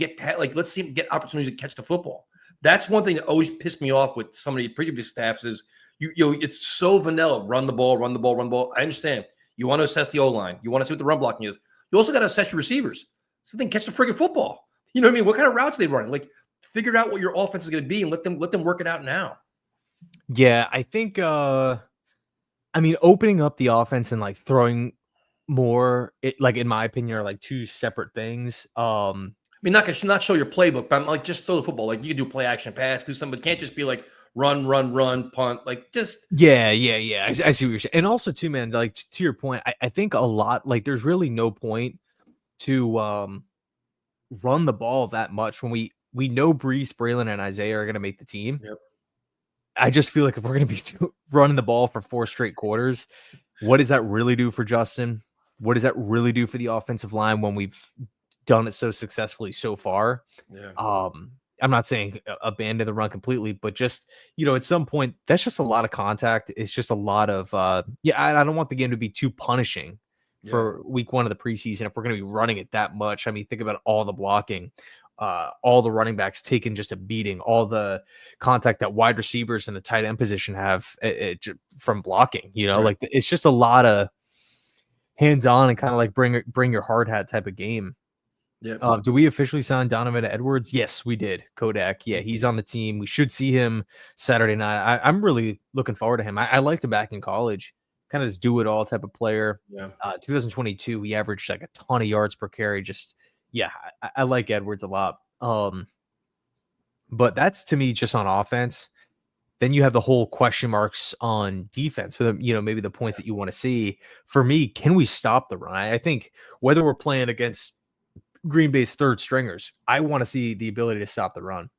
let's see him get opportunities to catch the football. That's one thing that always pissed me off with some of the previous staffs is it's so vanilla. Run the ball, run the ball, run the ball. I understand. You want to assess the O-line. You want to see what the run blocking is. You also got to assess your receivers. So then catch the friggin' football. You know what I mean? What kind of routes are they running? Like, figure out what your offense is going to be and let them work it out now. Yeah, I think I mean opening up the offense and like throwing more like in my opinion are like two separate things. I mean, not show your playbook, but I'm like, just throw the football. Like, you can do play action pass, do something, but it can't just be like run, punt. Like, just Yeah. I see what you're saying. And also too, man, like to your point, I think a lot like there's really no point to run the ball that much when we know Brees, Braylon, and Isaiah are gonna make the team. yep, I just feel like if we're gonna be running the ball for 4 straight quarters, what does that really do for Justin? What does that really do for the offensive line when we've done it so successfully so far? yeah, I'm not saying abandon the run completely, but just at some point, that's just a lot of contact. It's just a lot of I don't want the game to be too punishing yeah, for week 1 of the preseason if we're going to be running it that much. I mean, think about all the blocking, all the running backs taking just a beating, all the contact that wide receivers in the tight end position have from blocking. right. Like it's just a lot of hands on and kind of like bring your hard hat type of game. Yep. Do we officially sign Donovan Edwards? Yes, we did. Kodak. Yeah, he's on the team. We should see him Saturday night. I'm really looking forward to him. I liked him back in college. Kind of this do-it-all type of player. Yeah. 2022, he averaged like a ton of yards per carry. Just yeah, I like Edwards a lot. But that's to me just on offense. Then you have the whole question marks on defense. So, maybe the points that you want to see. For me, can we stop the run? I think whether we're playing against Green Bay's third stringers, I want to see the ability to stop the run.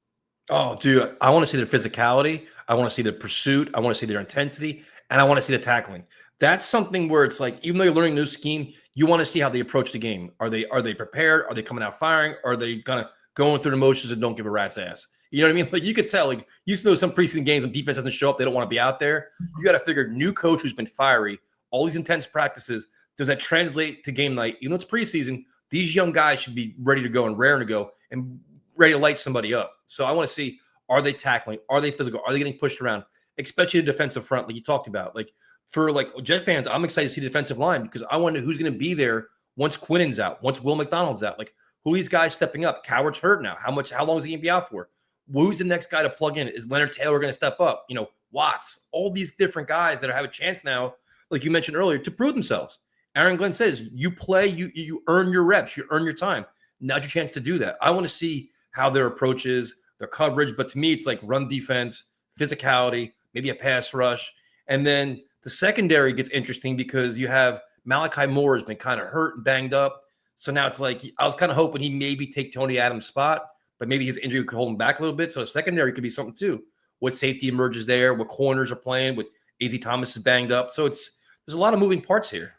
Oh, dude, I want to see their physicality. I want to see the pursuit. I want to see their intensity, and I want to see the tackling. That's something where it's like, even though you're learning a new scheme, you want to see how they approach the game. Are they prepared? Are they coming out firing? Are they kind of going through the motions and don't give a rat's ass? You know what I mean? Like, you could tell, like, you used to know some preseason games when defense doesn't show up, they don't want to be out there. You got to figure, new coach who's been fiery, all these intense practices, does that translate to game night? Even though it's preseason, these young guys should be ready to go and raring to go and ready to light somebody up. So I want to see, are they tackling? Are they physical? Are they getting pushed around? Especially the defensive front, like you talked about. Like, for like Jet fans, I'm excited to see the defensive line because I wonder who's going to be there once Quinnen's out, once Will McDonald's out. Like, who are these guys stepping up? Coward's hurt now. How long is he going to be out for? Who's the next guy to plug in? Is Leonard Taylor going to step up? Watts, all these different guys that have a chance now, like you mentioned earlier, to prove themselves. Aaron Glenn says, you play, you earn your reps, you earn your time. Now's your chance to do that. I want to see how their approach is, their coverage. But to me, it's like run defense, physicality, maybe a pass rush. And then the secondary gets interesting because you have Malachi Moore has been kind of hurt and banged up. So now it's like, I was kind of hoping he maybe take Tony Adams' spot, but maybe his injury could hold him back a little bit. So the secondary could be something too. What safety emerges there, what corners are playing, what AZ Thomas is banged up. So there's a lot of moving parts here.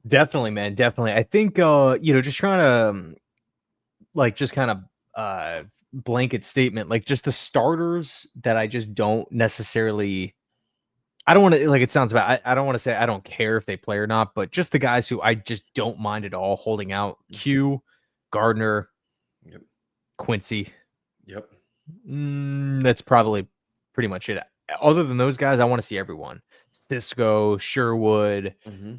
Definitely, man. Definitely. I think, just trying to just kind of blanket statement, like just the starters that I just don't necessarily, I don't want to, like, it sounds bad. I don't want to say I don't care if they play or not, but just the guys who I just don't mind at all holding out. Q, Gardner, Yep. Quincy. Yep. That's probably pretty much it. Other than those guys, I want to see everyone. Cisco, Sherwood. Mm-hmm.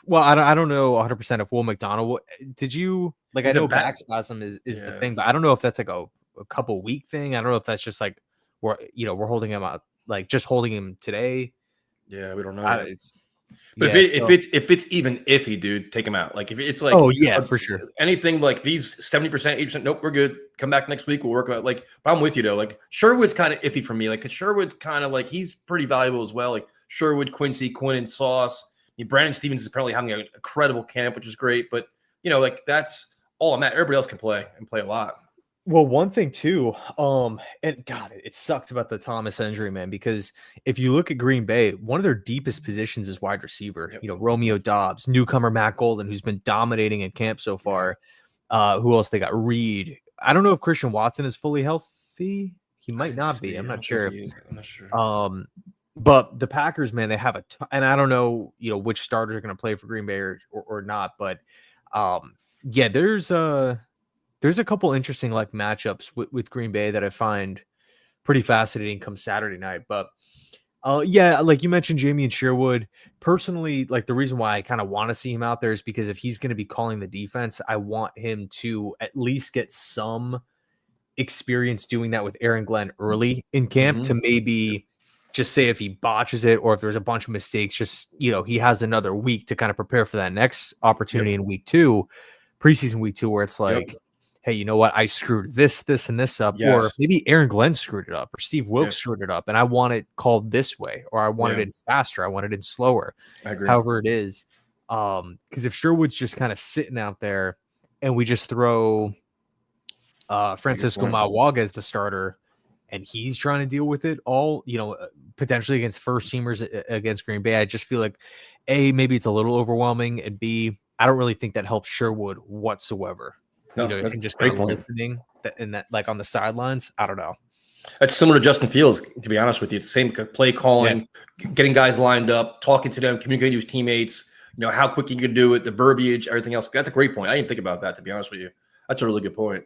Well, I don't know 100% if Will McDonald. Did you like? He's I a know back- back spasm is the thing, but I don't know if that's like a couple week thing. I don't know if that's just like we're holding him out, like just holding him today. Yeah, we don't know. But yeah, if it's even iffy, dude, take him out. Like, if it's like, oh yeah, for sure. Anything like these 70%, 80%, nope, we're good. Come back next week. We'll work about like. But I'm with you though. Like, Sherwood's kind of iffy for me. Like, Sherwood's kind of like, he's pretty valuable as well. Like Sherwood, Quincy, Quinn, and Sauce. I mean, Brandon Stevens is apparently having an incredible camp, which is great. But like, that's all I'm at. Everybody else can play and play a lot. Well, one thing too, and God, it sucked about the Thomas injury, man, because if you look at Green Bay, one of their deepest positions is wide receiver. Yep. Romeo Dobbs, newcomer Matt Golden, who's been dominating in camp so far. Who else they got? Reed. I don't know if Christian Watson is fully healthy. He might not be. I'm not sure. I'm not sure. But the Packers, man, they have a ton, and I don't know, which starters are going to play for Green Bay or not, but yeah, there's a couple interesting like matchups with Green Bay that I find pretty fascinating come Saturday night. But yeah, like you mentioned, Jamie and Sherwood. Personally, like the reason why I kind of want to see him out there is because if he's going to be calling the defense, I want him to at least get some experience doing that with Aaron Glenn early in camp to maybe just say if he botches it or if there's a bunch of mistakes, just, he has another week to kind of prepare for that next opportunity in week 2, preseason week 2, where it's like, hey, you know what? I screwed this, and this up. Yes. Or maybe Aaron Glenn screwed it up or Steve Wilkes screwed it up. And I want it called this way, or I want it in faster. I want it in slower. I agree. However it is. Because if Sherwood's just kind of sitting out there and we just throw Francisco Mawaga as the starter and he's trying to deal with it all, potentially against first teamers against Green Bay, I just feel like A, maybe it's a little overwhelming, and B, I don't really think that helps Sherwood whatsoever. If you just kind of listening in that, like on the sidelines, I don't know. That's similar to Justin Fields, to be honest with you. It's the same play calling, getting guys lined up, talking to them, communicating to his teammates, how quick you can do it, the verbiage, everything else. That's a great point. I didn't think about that, to be honest with you. That's a really good point.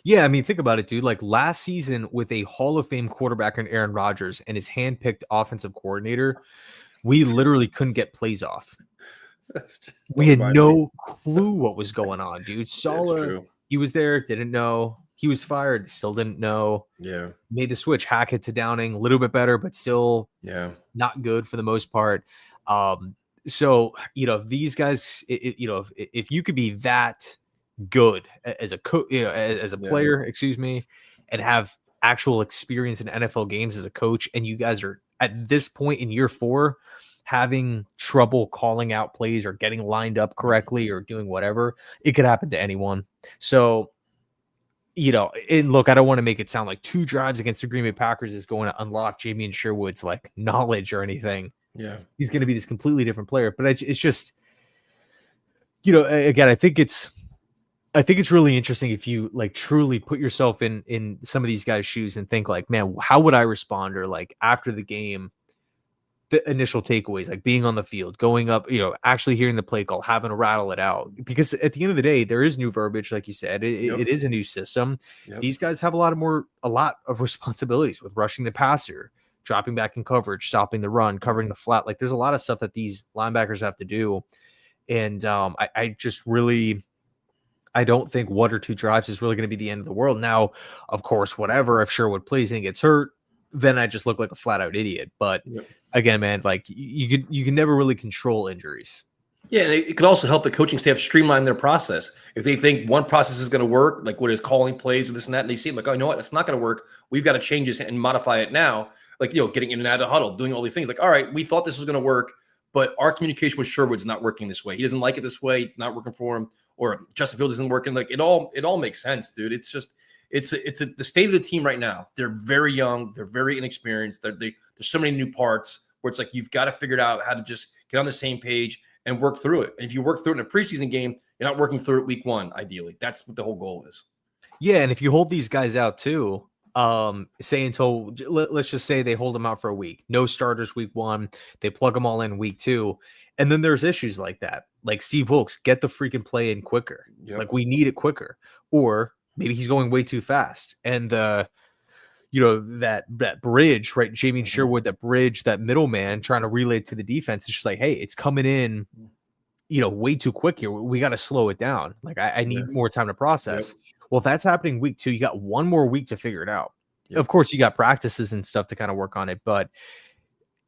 Yeah, I mean, think about it, dude. Like last season with a Hall of Fame quarterback in Aaron Rodgers and his handpicked offensive coordinator, we literally couldn't get plays off. We Don't had remind me. no clue what was going on, dude. It's Saleh, true. he was there, didn't know. He was fired, still didn't know. Yeah. Made the switch, Hackett to Downing, a little bit better, but still Yeah. not good for the most part. Um, so these guys, if you could be that good as a as a Yeah. player, excuse me, and have actual experience in NFL games as a coach, and you guys are at this point in year 4 having trouble calling out plays or getting lined up correctly or doing whatever, it could happen to anyone. So and look, I don't want to make it sound like 2 drives against the Green Bay Packers is going to unlock Jamie and Sherwood's like knowledge or anything. Yeah. He's going to be this completely different player, but it's just, again, I think it's really interesting if you like truly put yourself in some of these guys' shoes and think like, man, how would I respond? Or like after the game, the initial takeaways, like being on the field, going up, actually hearing the play call, having to rattle it out. Because at the end of the day, there is new verbiage, like you said. It Yep. is a new system. Yep. These guys have a lot of responsibilities with rushing the passer, dropping back in coverage, stopping the run, covering the flat. Like there's a lot of stuff that these linebackers have to do. And I just really, I don't think 1 or 2 drives is really going to be the end of the world. Now, of course, whatever, if Sherwood plays and gets hurt, then I just look like a flat out idiot. But Yep. again, man, like you can never really control injuries. Yeah, and it could also help the coaching staff streamline their process. If they think one process is going to work, like what is calling plays or this and that, and they see it like, oh, you know what, that's not going to work. We've got to change this and modify it now. Like, getting in and out of the huddle, doing all these things. Like, all right, we thought this was going to work, but our communication with Sherwood's not working this way. He doesn't like it this way, not working for him, or Justin Fields isn't working. Like it all makes sense, dude. It's just the state of the team right now. They're very young, they're very inexperienced. There's so many new parts where it's like you've got to figure it out how to just get on the same page and work through it. And if you work through it in a preseason game, you're not working through it week 1, ideally. That's what the whole goal is. Yeah, and if you hold these guys out too, say until let's just say they hold them out for a week, no starters week 1, they plug them all in week 2, and then there's issues like that. Like Steve Wilkes, get the freaking play in quicker. Yep. Like we need it quicker, or maybe he's going way too fast, and that bridge, right? Jamie Sherwood, that bridge, that middleman trying to relay to the defense. It's just like, hey, it's coming in, way too quick here. We got to slow it down. Like I need more time to process. Yep. Well, if that's happening week 2, you got 1 more week to figure it out. Yep. Of course, you got practices and stuff to kind of work on it, but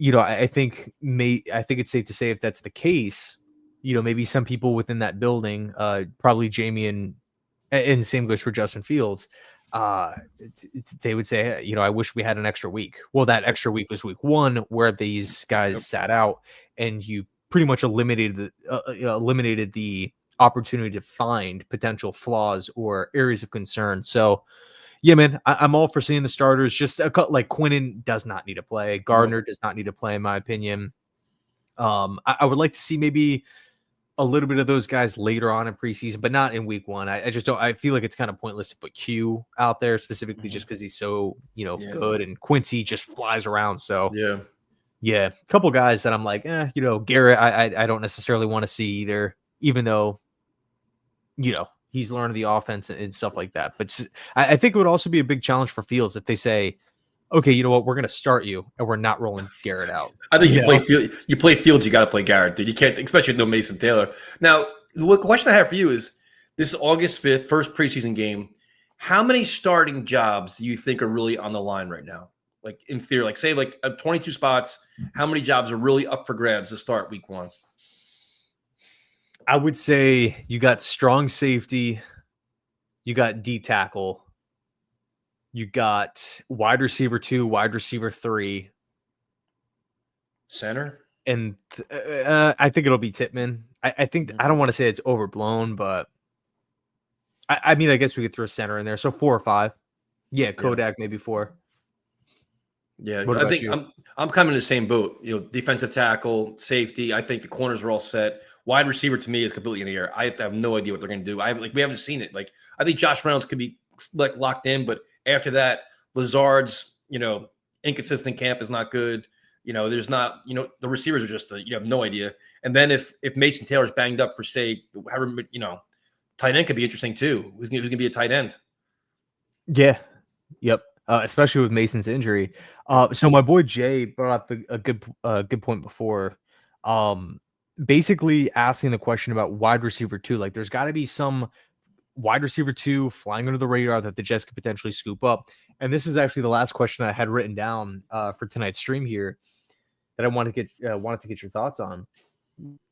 I think it's safe to say if that's the case, maybe some people within that building, probably Jamie and same goes for Justin Fields. They would say, hey, I wish we had an extra week. Well, that extra week was week 1 where these guys sat out and you pretty much eliminated the opportunity to find potential flaws or areas of concern. So, yeah, man, I'm all for seeing the starters. Just like Quinnen does not need to play. Gardner does not need to play, in my opinion. I would like to see maybe a little bit of those guys later on in preseason, but not in week 1. I just don't. I feel like it's kind of pointless to put Q out there specifically just because he's so good, and Quincy just flies around. So yeah, a couple guys that I'm like, Garrett, I don't necessarily want to see either, even though he's learned the offense and stuff like that. But I think it would also be a big challenge for Fields if they say, okay, you know what, we're going to start you and we're not rolling Garrett out. I think you play Fields, you got to play Garrett, dude. You can't, especially with no Mason Taylor. Now, the question I have for you is this August 5th, first preseason game. How many starting jobs do you think are really on the line right now? Like in theory, like say like 22 spots, how many jobs are really up for grabs to start week 1? I would say you got strong safety, you got D tackle, you got wide receiver 2, wide receiver 3, center, and I think it'll be Tippmann. I think I don't want to say it's overblown, but I mean I guess we could throw center in there. So 4 or 5. Yeah, Kodak maybe 4. Yeah, I think I'm kind of in the same boat. Defensive tackle, safety. I think the corners are all set. Wide receiver to me is completely in the air. I have no idea what they're going to do. We haven't seen it. Like I think Josh Reynolds could be like locked in, but after that, Lazard's inconsistent camp is not good. There's not the receivers are just you have no idea. And then if Mason Taylor's banged up for say however tight end could be interesting too. Who's going to be a tight end? Yeah. Yep. Especially with Mason's injury. So my boy Jay brought up a good point before. basically asking the question about wide receiver 2. Like, there's got to be some wide receiver 2 flying under the radar that the Jets could potentially scoop up. And this is actually the last question that I had written down for tonight's stream here that I wanted to get your thoughts on.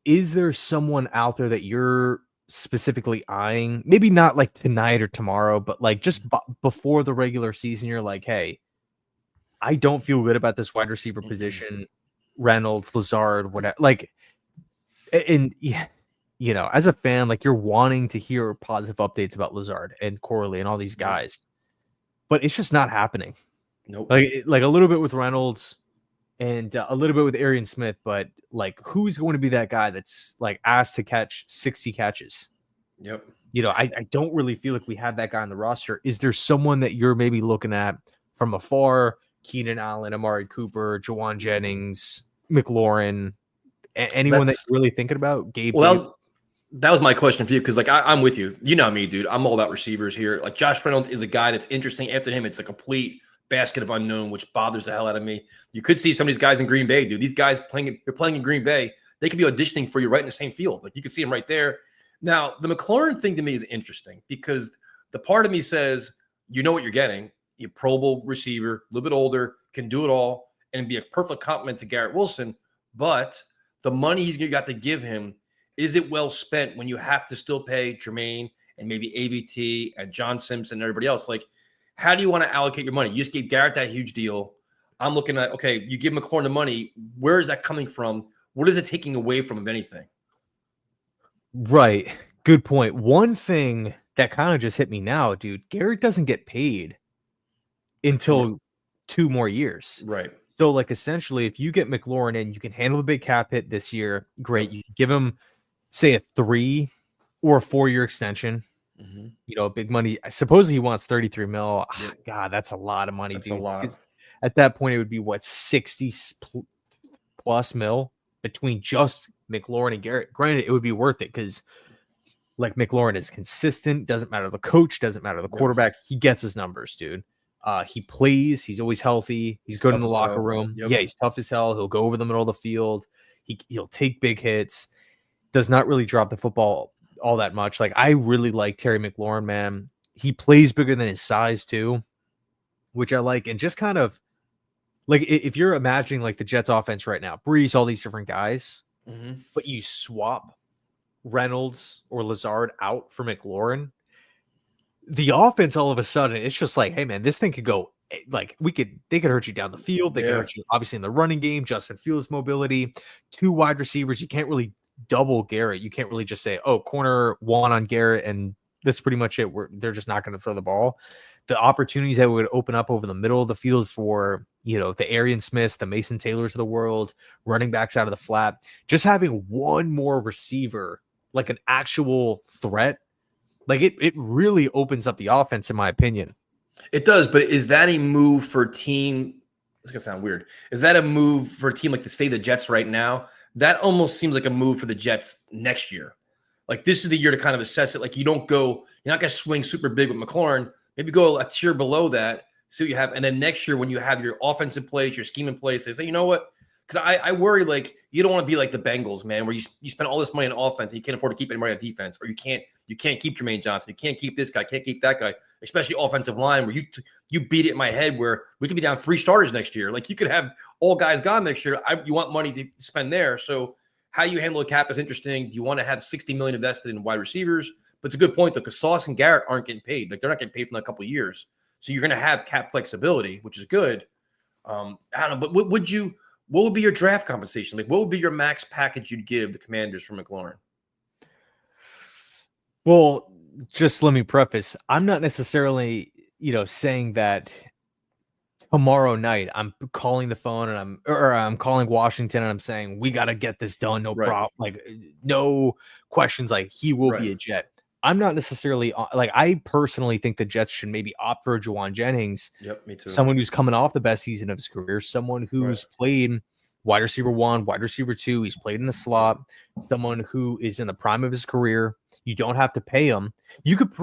Is there someone out there that you're specifically eyeing? Maybe not like tonight or tomorrow, but like just before the regular season, you're like, hey, I don't feel good about this wide receiver position. Reynolds, Lazard, whatever. Like, and yeah, as a fan, like you're wanting to hear positive updates about Lazard and Corley and all these guys, but it's just not happening. Nope. Like a little bit with Reynolds and a little bit with Arian Smith, but like who's going to be that guy that's like asked to catch 60 catches? Yep. I don't really feel like we have that guy on the roster. Is there someone that you're maybe looking at from afar? Keenan Allen, Amari Cooper, Jawan Jennings, McLaurin, anyone that you're really thinking about? Gabe? Well, that was my question for you, because like I'm with you. You know me, dude. I'm all about receivers here. Like Josh Reynolds is a guy that's interesting. After him, it's a complete basket of unknown, which bothers the hell out of me. You could see some of these guys in Green Bay, dude. These guys they're playing in Green Bay. They could be auditioning for you right in the same field. Like you can see them right there. Now, the McLaurin thing to me is interesting because the part of me says, you know what you're getting. You're a Pro Bowl receiver, a little bit older, can do it all, and be a perfect complement to Garrett Wilson. But the money he's got to give him, is it well spent when you have to still pay Jermaine and maybe AVT and John Simpson and everybody else? Like, how do you want to allocate your money? You just gave Garrett that huge deal. I'm looking at, okay, you give McLaurin the money. Where is that coming from? What is it taking away from, if anything? Right. Good point. One thing that kind of just hit me now, dude, Garrett doesn't get paid until 2 more years. Right. So, like, essentially, if you get McLaurin in, you can handle the big cap hit this year. Great. You can give him, say, a 3 or a 4-year extension. Big money. Supposedly he wants 33 mil. Yeah. God, that's a lot of money, That's dude. a lot. At that point, it would be what, 60 plus mil between just McLaurin and Garrett. Granted, it would be worth it because, like, McLaurin is consistent. Doesn't matter the coach. Doesn't matter the quarterback. He gets his numbers, dude. He plays. He's always healthy. He's good in the locker room. Yep. Yeah, he's tough as hell. He'll go over the middle of the field. He'll take big hits. Does not really drop the football all that much. Like, I really like Terry McLaurin, man. He plays bigger than his size too, which I like. And just kind of like, if you're imagining like the Jets offense right now, Brees, all these different guys, but you swap Reynolds or Lazard out for McLaurin, the offense all of a sudden, it's just like, hey man, this thing could go like they could hurt you down the field. They could hurt you obviously in the running game. Justin Fields mobility, 2 wide receivers. You can't really double Garrett. You can't really just say, oh, corner 1 on Garrett, and that's pretty much it. They're just not going to throw the ball. The opportunities that would open up over the middle of the field for, the Arian Smiths, the Mason Taylors of the world, running backs out of the flat, just having one more receiver, like an actual threat, like it really opens up the offense, in my opinion. It does, but is that a move for a team? It's going to sound weird. Is that a move for a team like the Jets right now? That almost seems like a move for the Jets next year. Like, this is the year to kind of assess it. Like, you're not going to swing super big with McLaurin. Maybe go a tier below that, see what you have. And then next year, when you have your offense in place, your scheme in place, they say, you know what? Because I worry, like, you don't want to be like the Bengals, man, where you spend all this money on offense and you can't afford to keep anybody on defense, or you can't keep Jermaine Johnson. You can't keep this guy, can't keep that guy, especially offensive line, where you beat it in my head where we could be down 3 starters next year. Like, you could have all guys gone next year. You want money to spend there. So how you handle the cap is interesting. Do you want to have $60 million invested in wide receivers? But it's a good point, though, because Sauce and Garrett aren't getting paid. Like, they're not getting paid for a couple of years. So you're going to have cap flexibility, which is good. I don't know, but what would be your draft compensation? Like, what would be your max package you'd give the Commanders for McLaurin? Well, just let me preface, I'm not necessarily, saying that tomorrow night I'm calling the phone and I'm calling Washington and I'm saying we got to get this done. No problem. Like, no questions. Like, he will be a Jet. I'm not necessarily like, I personally think the Jets should maybe opt for Jawan Jennings. Yep, me too. Someone who's coming off the best season of his career, someone who's played wide receiver 1, wide receiver 2. He's played in the slot, someone who is in the prime of his career. You don't have to pay him. You could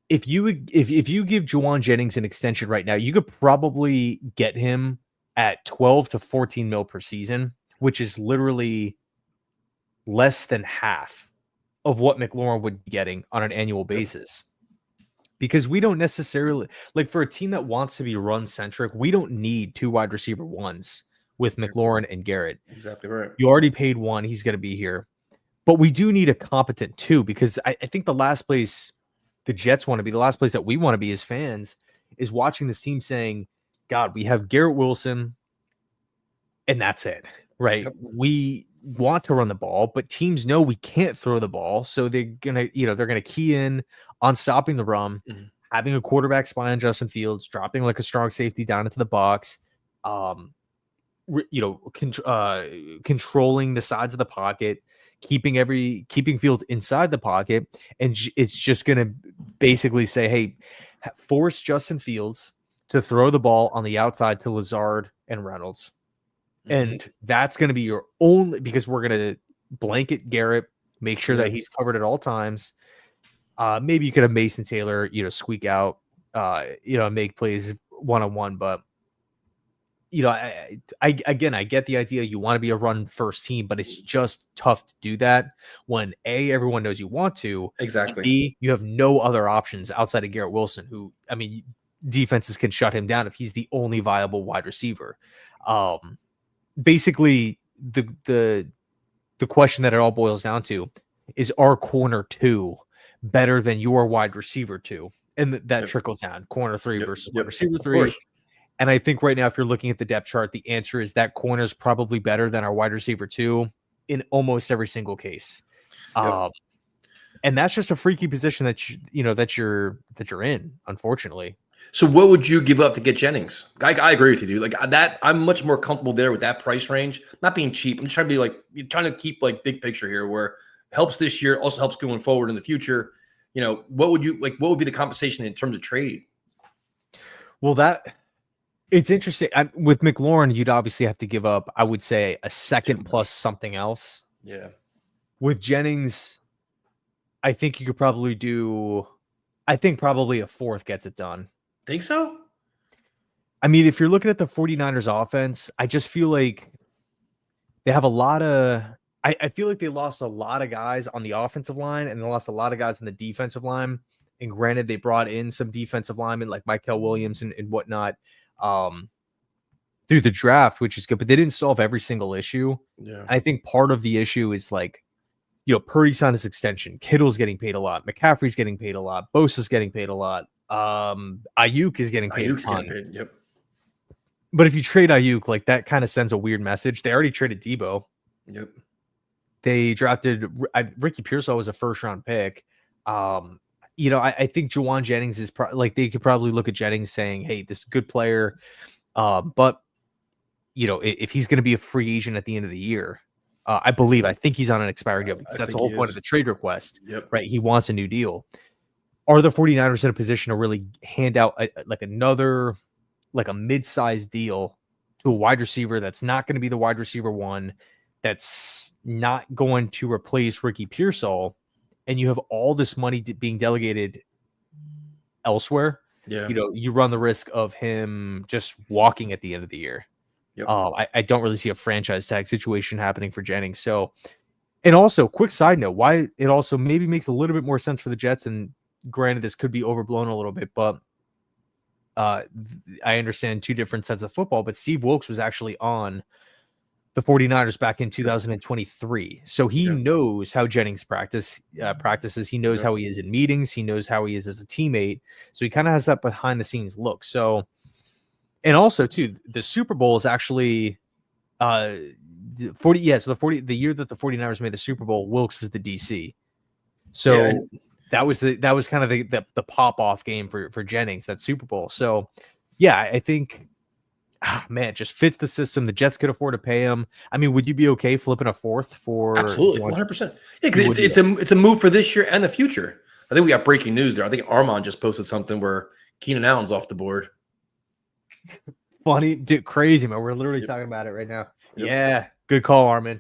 if you give Jawan Jennings an extension right now, you could probably get him at 12 to 14 mil per season, which is literally less than half of what McLaurin would be getting on an annual Yep. basis. Because we don't necessarily like for a team that wants to be run centric, we don't need two wide receiver ones with McLaurin and Garrett. Exactly right. You already paid one, he's going to be here. But we do need a competent two because I think the last place the Jets want to be, the last place that we want to be as fans is watching this team saying, God, we have Garrett Wilson and that's it, right? Yep. We want to run the ball, but teams know we can't throw the ball. So they're going to, they're going to key in on stopping the run, having a quarterback spy on Justin Fields, dropping like a strong safety down into the box, controlling the sides of the pocket, keeping Fields inside the pocket, and it's just going to basically say, hey, force Justin Fields to throw the ball on the outside to Lazard and Reynolds. And that's going to be your only, because we're going to blanket Garrett, make sure that he's covered at all times. Maybe you could have Mason Taylor, squeak out, make plays one-on-one, but I get the idea you want to be a run first team, but it's just tough to do that when A, everyone knows you want to, Exactly. B, you have no other options outside of Garrett Wilson, who, I mean, defenses can shut him down if he's the only viable wide receiver. Basically the question that it all boils down to is, our corner 2 better than your wide receiver 2? And that trickles down corner 3 versus wide receiver 3. And I think right now, if you're looking at the depth chart, the answer is that corner is probably better than our wide receiver 2 in almost every single case. And that's just a freaky position that you're in, unfortunately. So what would you give up to get Jennings? I agree with you, dude. Like that, I'm much more comfortable there with that price range. Not being cheap. I'm just trying to be like, you're trying to keep like big picture here, where helps this year, also helps going forward in the future. What would be the compensation in terms of trade? Well, it's interesting. With McLaurin, you'd obviously have to give up, I would say, a second plus something else. Yeah. With Jennings, I think you could probably probably a fourth gets it done. Think so? I mean, if you're looking at the 49ers offense, I just feel like they have a lot of I feel like they lost a lot of guys on the offensive line and they lost a lot of guys on the defensive line. And granted, they brought in some defensive linemen like Michael Williams and whatnot through the draft, which is good, but they didn't solve every single issue. Yeah. I think part of the issue is Purdy's on his extension. Kittle's getting paid a lot. McCaffrey's getting paid a lot. Bosa's getting paid a lot. Ayuk is getting paid a ton. Yep. But if you trade Ayuk, like that kind of sends a weird message. They already traded Debo. Yep. They drafted Ricky Pearsall was a first round pick. I think Juwan Jennings is they could probably look at Jennings saying, hey, this is a good player. But if he's going to be a free agent at the end of the year, I think he's on an expiring deal because that's the whole point of the trade request, right? He wants a new deal. Are the 49ers in a position to really hand out a mid-sized deal to a wide receiver that's not going to be the wide receiver 1, that's not going to replace Ricky Pearsall, and you have all this money being delegated elsewhere? Yeah. You run the risk of him just walking at the end of the year. Yep. I don't really see a franchise tag situation happening for Jennings. So, and also, quick side note, why it also maybe makes a little bit more sense for the Jets, and granted, this could be overblown a little bit, but I understand two different sets of football, but Steve Wilkes was actually on the 49ers back in 2023. So he knows how Jennings practices. He knows how he is in meetings. He knows how he is as a teammate. So he kind of has that behind the scenes look. So, and also too, the Super Bowl is actually the year that the 49ers made the Super Bowl, Wilkes was the DC. So that was kind of the pop off game for Jennings, that Super Bowl. So yeah, I think, man, it just fits the system. The Jets could afford to pay him. I mean, would you be okay flipping a fourth for? Absolutely, 100%. Yeah, because it's a move for this year and the future. I think we got breaking news there. I think Armand just posted something where Keenan Allen's off the board. Funny, dude, crazy, man. We're literally talking about it right now. Yeah, good call, Armin.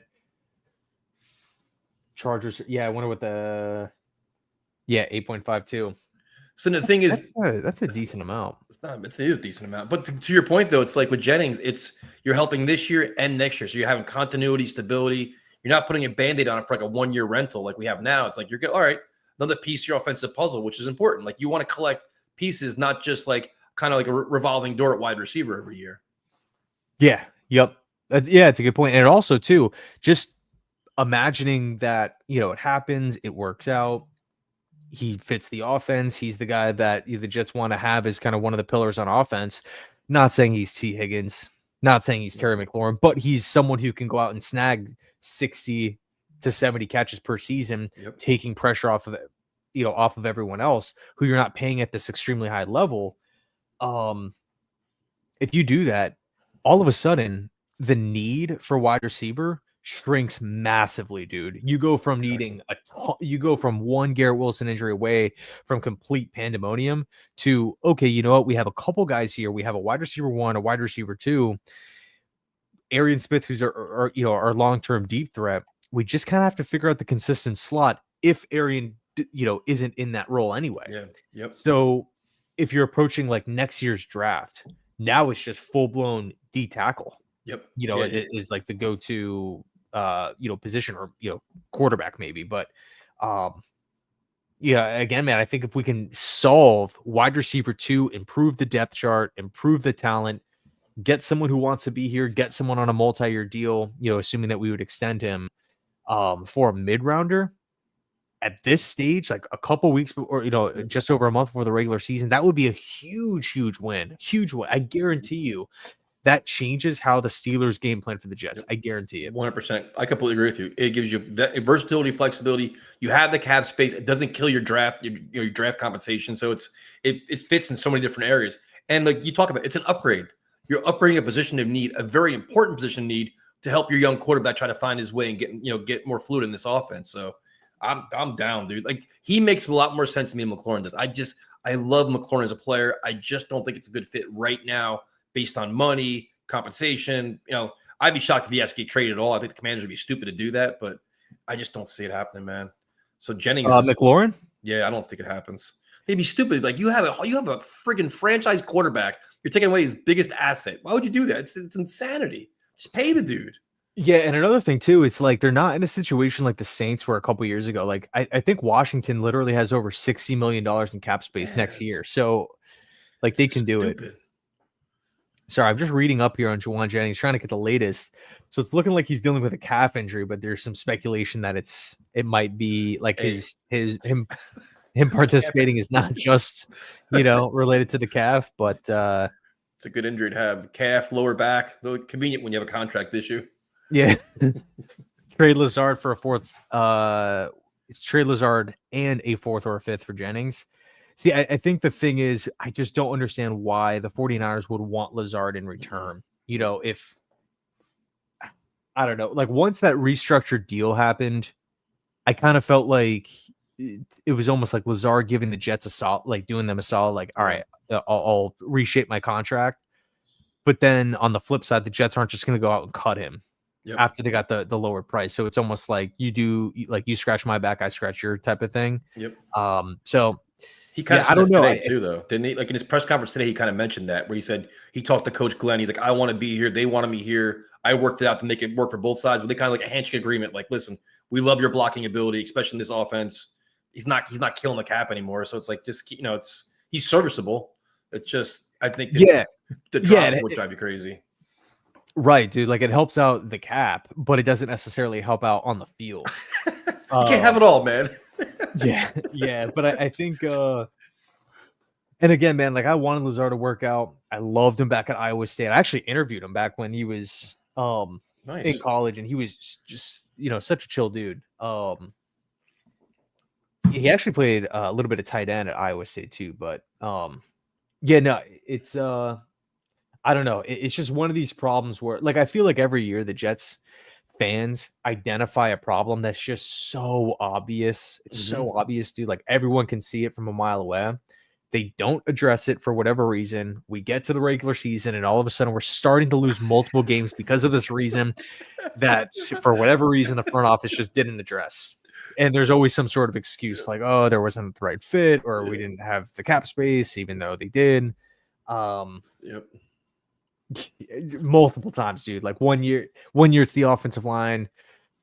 Chargers. Yeah, I wonder what 8.52. So the thing is, That's a it's, decent amount. it's not. It is a decent amount. But to your point, though, it's like with Jennings, it's you're helping this year and next year. So you're having continuity, stability. You're not putting a band-aid on it for like a 1-year rental like we have now. It's like you're good. All right, another piece of your offensive puzzle, which is important. Like you want to collect pieces, not just like kind of like a revolving door at wide receiver every year. Yeah. Yep. Yeah, it's a good point. And it also too, just imagining that, it happens, it works out. He fits the offense. He's the guy that the Jets want to have as kind of one of the pillars on offense. Not saying he's T. Higgins, not saying he's Terry McLaurin, but he's someone who can go out and snag 60 to 70 catches per season, Yep. taking pressure off of it, off of everyone else who you're not paying at this extremely high level. If you do that, all of a sudden the need for wide receiver shrinks massively, dude. You go from needing you go from one Garrett Wilson injury away from complete pandemonium to, okay, you know what? We have a couple guys here. We have a wide receiver 1, a wide receiver 2, Arian Smith, who's our long-term deep threat. We just kind of have to figure out the consistent slot if Arian, isn't in that role anyway. Yeah. Yep. So if you're approaching like next year's draft, now it's just full-blown D tackle. Yep. It is like the go-to position, or quarterback maybe. But again, man, I think if we can solve wide receiver 2, improve the depth chart, improve the talent, get someone who wants to be here, get someone on a multi-year deal, assuming that we would extend him for a mid-rounder at this stage, like a couple weeks or just over a month before the regular season, that would be a huge win. I guarantee you that changes how the Steelers game plan for the Jets. Yep. I guarantee it. 100%. I completely agree with you. It gives you versatility, flexibility. You have the cap space. It doesn't kill your draft, your draft compensation. So it fits in so many different areas. And like you talk about, it's an upgrade. You're upgrading a position of need, a very important position of need, to help your young quarterback try to find his way and get more fluid in this offense. So I'm down, dude. Like he makes a lot more sense to me than McLaurin does. I love McLaurin as a player. I just don't think it's a good fit right now based on money, compensation. I'd be shocked if he has to get traded at all. I think the Commanders would be stupid to do that, but I just don't see it happening, man. So Jennings, McLaurin? Yeah, I don't think it happens. They'd be stupid. Like you have a friggin' franchise quarterback. You're taking away his biggest asset. Why would you do that? It's insanity. Just pay the dude. Yeah, and another thing too, it's like they're not in a situation like the Saints were a couple years ago. Like I think Washington literally has over $60 million in cap space next year. So like they can do it. Sorry, I'm just reading up here on Juwan Jennings, trying to get the latest. So it's looking like he's dealing with a calf injury, but there's some speculation that it might be like him participating is not just related to the calf, but it's a good injury to have. Calf, lower back, though convenient when you have a contract issue. Yeah. Trade Lazard for a fourth. Trade Lazard and a fourth or a fifth for Jennings. See, I think the thing is, I just don't understand why the 49ers would want Lazard in return. If I don't know, like once that restructured deal happened, I kind of felt like it was almost like Lazard giving the Jets a solid, like doing them a solid, like, all right, I'll reshape my contract. But then on the flip side, the Jets aren't just going to go out and cut him after they got the lower price. So it's almost like you scratch my back, I scratch your type of thing. Yep. So he kind of said that today too, though, didn't he? Like in his press conference today, he kind of mentioned that where he said he talked to Coach Glenn. He's like, I want to be here. They wanted me here. I worked it out to make it work for both sides. But they kind of like a handshake agreement. Like, listen, we love your blocking ability, especially in this offense. He's not killing the cap anymore. So it's like just he's serviceable. It's just I think the drops would drive you crazy. Right, dude. Like it helps out the cap, but it doesn't necessarily help out on the field. You can't have it all, man. yeah. But I think, and again, man, like I wanted Lazard to work out. I loved him back at Iowa State. I actually interviewed him back when he was in college, and he was just such a chill dude. He actually played a little bit of tight end at Iowa State too, but it's I don't know. It's just one of these problems where, like, I feel like every year the Jets fans identify a problem that's just so obvious. It's so obvious, dude. Like everyone can see it from a mile away. They don't address it for whatever reason. We get to the regular season, and all of a sudden we're starting to lose multiple games because of this reason that, for whatever reason, the front office just didn't address. and there's always some sort of excuse like, oh, there wasn't the right fit, or we didn't have the cap space, even though they did. Yep. Multiple times, dude. Like one year it's the offensive line.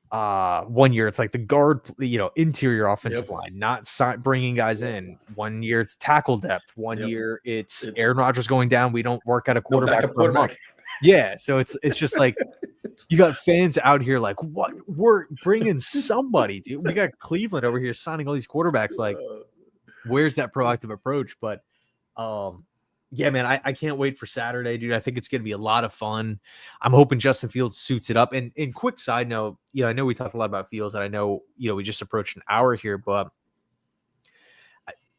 1 year it's like the guard, interior offensive line, not bringing guys in. 1 year it's tackle depth. One year it's Aaron Rodgers going down. We don't work at a quarterback for a month. Yeah, so it's just like you got fans out here like, what? We're bringing somebody, dude. We got Cleveland over here signing all these quarterbacks. Like, where's that proactive approach? But yeah, man, I can't wait for Saturday, dude. I think it's going to be a lot of fun. I'm hoping Justin Fields suits it up. And quick side note, I know we talked a lot about Fields, and I know, we just approached an hour here, but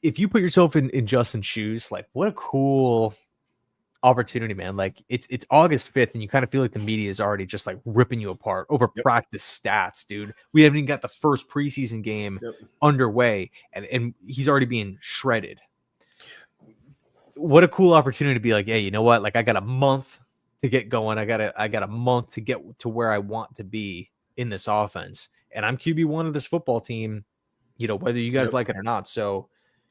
if you put yourself in Justin's shoes, like, what a cool opportunity, man. Like, it's August 5th, and you kind of feel like the media is already just like ripping you apart over practice stats, dude. We haven't even got the first preseason game underway, and he's already being shredded. What a cool opportunity to be like, hey, you know what? Like, I got a month to get going. I got a month to get to where I want to be in this offense. And I'm QB1 of this football team, whether you guys like it or not. So,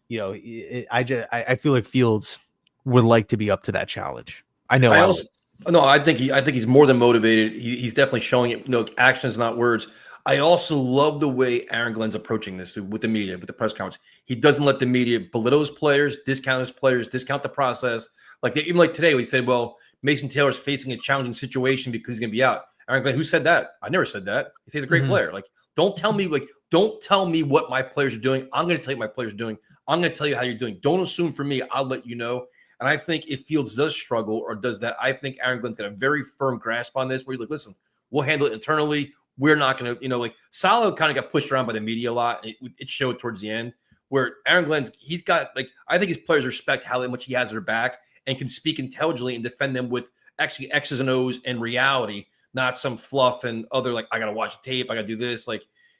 I feel like Fields would like to be up to that challenge. I know. I think he's more than motivated. He's definitely showing it. Actions, not words. I also love the way Aaron Glenn's approaching this with the media, with the press conference. He doesn't let the media belittle his players, discount his players, discount the process. Even like today, we said, well, Mason Taylor's facing a challenging situation because he's going to be out. Aaron Glenn, who said that? I never said that. He says he's a great player. Like, don't tell me what my players are doing. I'm going to tell you what my players are doing. I'm going to tell you how you're doing. Don't assume for me. I'll let you know. And I think if Fields does struggle or does that, I think Aaron Glenn's got a very firm grasp on this where he's like, listen, we'll handle it internally. We're not going to, like Salah kind of got pushed around by the media a lot. It showed towards the end where Aaron Glenn's, he's got I think his players respect how much he has their back and can speak intelligently and defend them with actually X's and O's and reality, not some fluff and other, I got to watch the tape. I got to do this.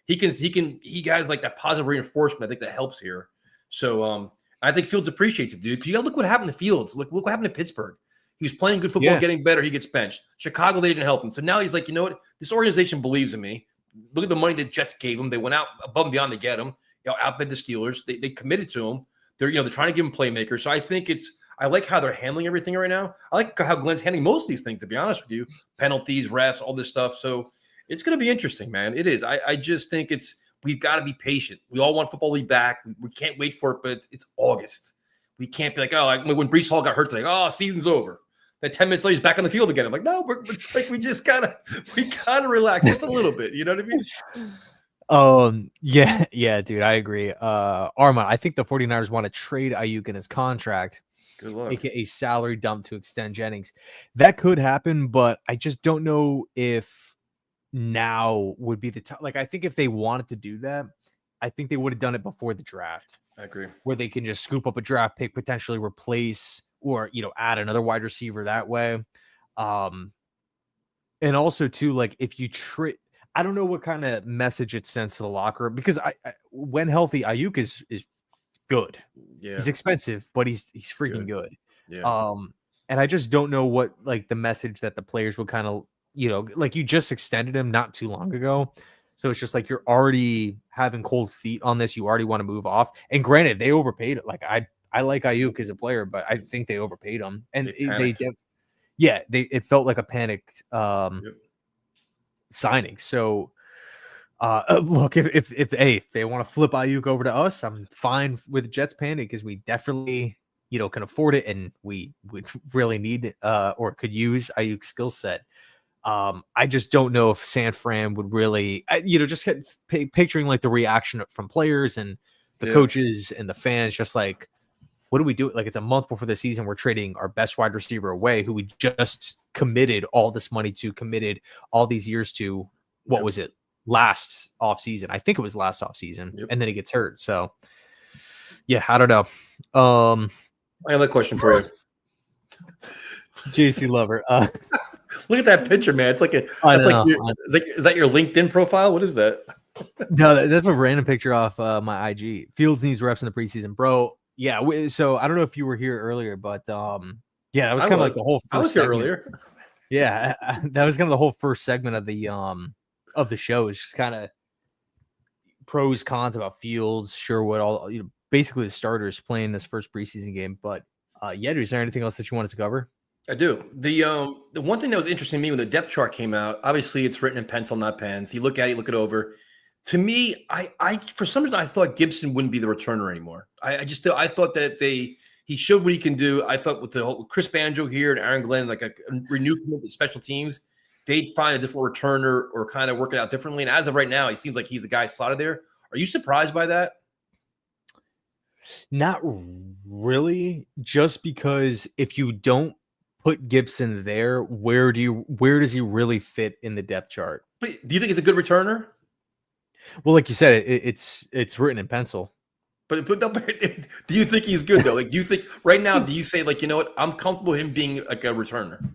He has that positive reinforcement. I think that helps here. So I think Fields appreciates it, dude. Because you got to look what happened to Fields. Look what happened to Pittsburgh. He was playing good football, getting better. He gets benched. Chicago, they didn't help him. So now he's like, you know what? This organization believes in me. Look at the money the Jets gave him. They went out above and beyond to get him. Outbid the Steelers. They committed to him. They're trying to give him playmakers. So I think I like how they're handling everything right now. I like how Glenn's handling most of these things, to be honest with you. Penalties, refs, all this stuff. So it's going to be interesting, man. It is. I just think we've got to be patient. We all want football league back. We can't wait for it, but it's August. We can't be like, when Breece Hall got hurt today, season's over. Then 10 minutes later, he's back on the field again. I'm like, no, it's like we gotta relax just a little bit. You know what I mean? Yeah, dude, I agree. Arma, I think the 49ers want to trade Ayuk in his contract. Good luck. Make it a salary dump to extend Jennings. That could happen, but I just don't know if now would be the time. I think if they wanted to do that, I think they would have done it before the draft. I agree. Where they can just scoop up a draft pick, potentially replace or add another wide receiver that way. And also too, if you I don't know what kind of message it sends to the locker room, because I when healthy, Ayuk is good. Yeah. He's expensive, but he's freaking good. Yeah. And I just don't know what the message that the players would kind of, you just extended him not too long ago. So it's just you're already having cold feet on this. You already want to move off. And granted, they overpaid it. I like Ayuk as a player, but I think they overpaid him. And it felt like a panicked signing. So look, if they want to flip Ayuk over to us, I'm fine with Jets panic, because we definitely can afford it, and we would really need or could use Ayuk's skill set. I just don't know if San Fran would really, just picturing the reaction from players and the coaches and the fans, just what do we do? It's a month before the season. We're trading our best wide receiver away, who we just committed all this money to, committed all these years to. What was it? Last offseason. I think it was last offseason. And then he gets hurt. So, yeah, I don't know. I have a question for you. JC Lover. Look at that picture, man. It's is that your LinkedIn profile? What is that? No, that's a random picture off my IG. Fields needs reps in the preseason, bro. Yeah, so I don't know if you were here earlier, but that was kind of the whole first I was here earlier. Yeah, that was kind of the whole first segment of the show. Is just kind of pros, cons about Fields, Sherwood, all basically the starters playing this first preseason game. But yeah, is there anything else that you wanted to cover? I do. The one thing that was interesting to me when the depth chart came out, obviously it's written in pencil, not pens. You look at it, you look it over. To me, I for some reason I thought Gibson wouldn't be the returner anymore. I thought that he showed what he can do. I thought with the whole Chris Banjo here and Aaron Glenn, like a renewed commitment to special teams, they'd find a different returner or kind of work it out differently. And as of right now, he seems like he's the guy slotted there. Are you surprised by that? Not really, just because if you don't put Gibson there, where does he really fit in the depth chart? But do you think he's a good returner? Well, like you said, it's written in pencil. But do you think he's good though? Like, do you think right now? Do you say like, you know what? I'm comfortable him being like a returner.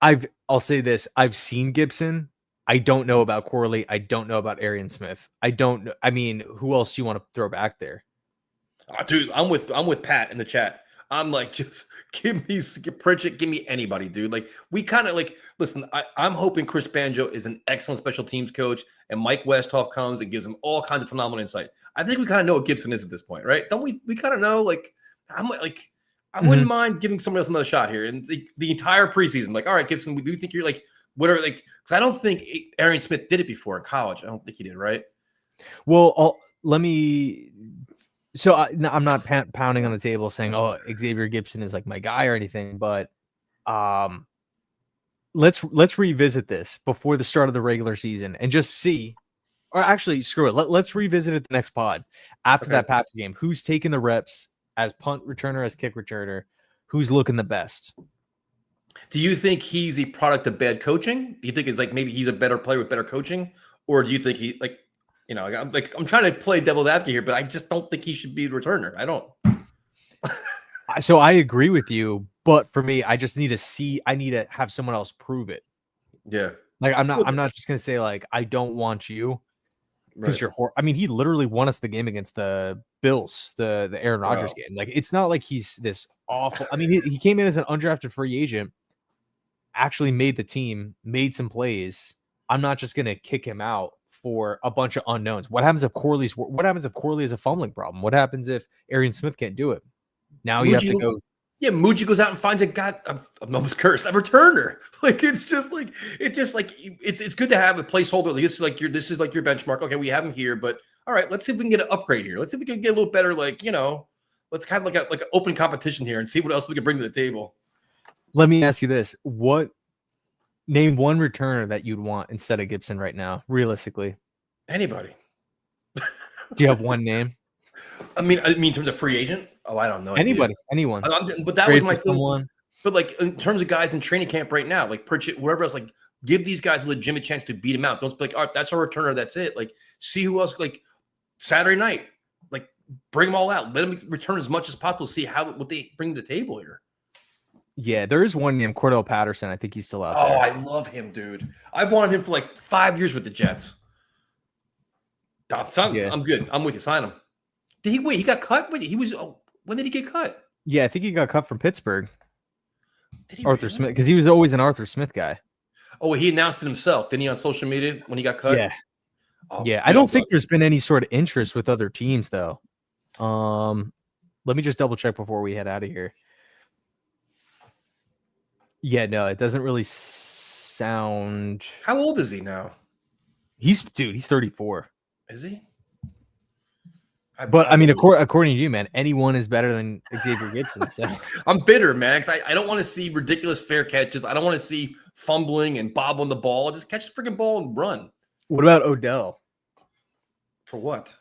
I'll say this: I've seen Gibson. I don't know about Corley. I don't know about Arian Smith. I don't know. I mean, who else do you want to throw back there? Dude, I'm with Pat in the chat. I'm like, just give me Pritchett, give me anybody, dude. Like, we kind of like listen. I'm hoping Chris Banjo is an excellent special teams coach, and Mike Westhoff comes and gives him all kinds of phenomenal insight. I think we kind of know what Gibson is at this point, right? Don't we? We kind of know. Like, I'm like, I wouldn't mind giving somebody else another shot here. And the entire preseason, like, all right, Gibson, we do think you're like whatever. Like, because I don't think Arian Smith did it before in college. I don't think he did, right? Well, let me. So I'm not pounding on the table saying, "Oh, Xavier Gibson is like my guy" or anything, but let's revisit this before the start of the regular season and just see. Or actually, screw it. Let's revisit it the next pod after that Packer game. Who's taking the reps as punt returner, as kick returner? Who's looking the best? Do you think he's a product of bad coaching? Do you think it's like maybe he's a better player with better coaching, or do you think he like? I'm trying to play devil's advocate here, but I just don't think he should be the returner. I don't. So I agree with you, but for me, I just need to see. I need to have someone else prove it. Yeah, like I'm not just gonna say like I don't want you because you're. I mean, he literally won us the game against the Bills, the Aaron Rodgers game. Like, it's not like he's this awful. I mean, he came in as an undrafted free agent, actually made the team, made some plays. I'm not just gonna kick him out for a bunch of unknowns. What happens if Corley is a fumbling problem? What happens if Arian Smith can't do it? Now you have to go. Yeah, Muji goes out and finds I'm almost cursed, a returner. Like, it's good to have a placeholder. Like, this is like your benchmark. Okay, we have him here, but all right, let's see if we can get an upgrade here. Let's see if we can get a little better. Like, let's kind of like an open competition here and see what else we can bring to the table. Let me ask you this: name one returner that you'd want instead of Gibson right now, realistically? Anybody. Do you have one name? I mean, in terms of free agent? Oh, I don't know. Anybody, anyone. But that was my thing. Someone. But like in terms of guys in training camp right now, like Pritchett, whoever else, like give these guys a legitimate chance to beat him out. Don't be like, all right, that's our returner. That's it. Like, see who else. Like Saturday night, like bring them all out. Let them return as much as possible. See what they bring to the table here. Yeah, there is one named Cordell Patterson. I think he's still out there. Oh, I love him, dude. I've wanted him for like 5 years with the Jets. I'm good. I'm with you. Sign him. Did he wait? He got cut? Wait, when did he get cut? Yeah, I think he got cut from Pittsburgh. Did he Arthur Smith, because he was always an Arthur Smith guy. Oh, he announced it himself, didn't he, on social media when he got cut? Yeah. I don't think there's been any sort of interest with other teams, though. Let me just double check before we head out of here. Yeah, no, it doesn't really sound. How old is he now? He's 34. Is he? But I mean, according to you, man, anyone is better than Xavier Gibson. So I'm bitter, man. I don't want to see ridiculous fair catches. I don't want to see fumbling and bob on the ball. Just catch the freaking ball and run. What about Odell? For what?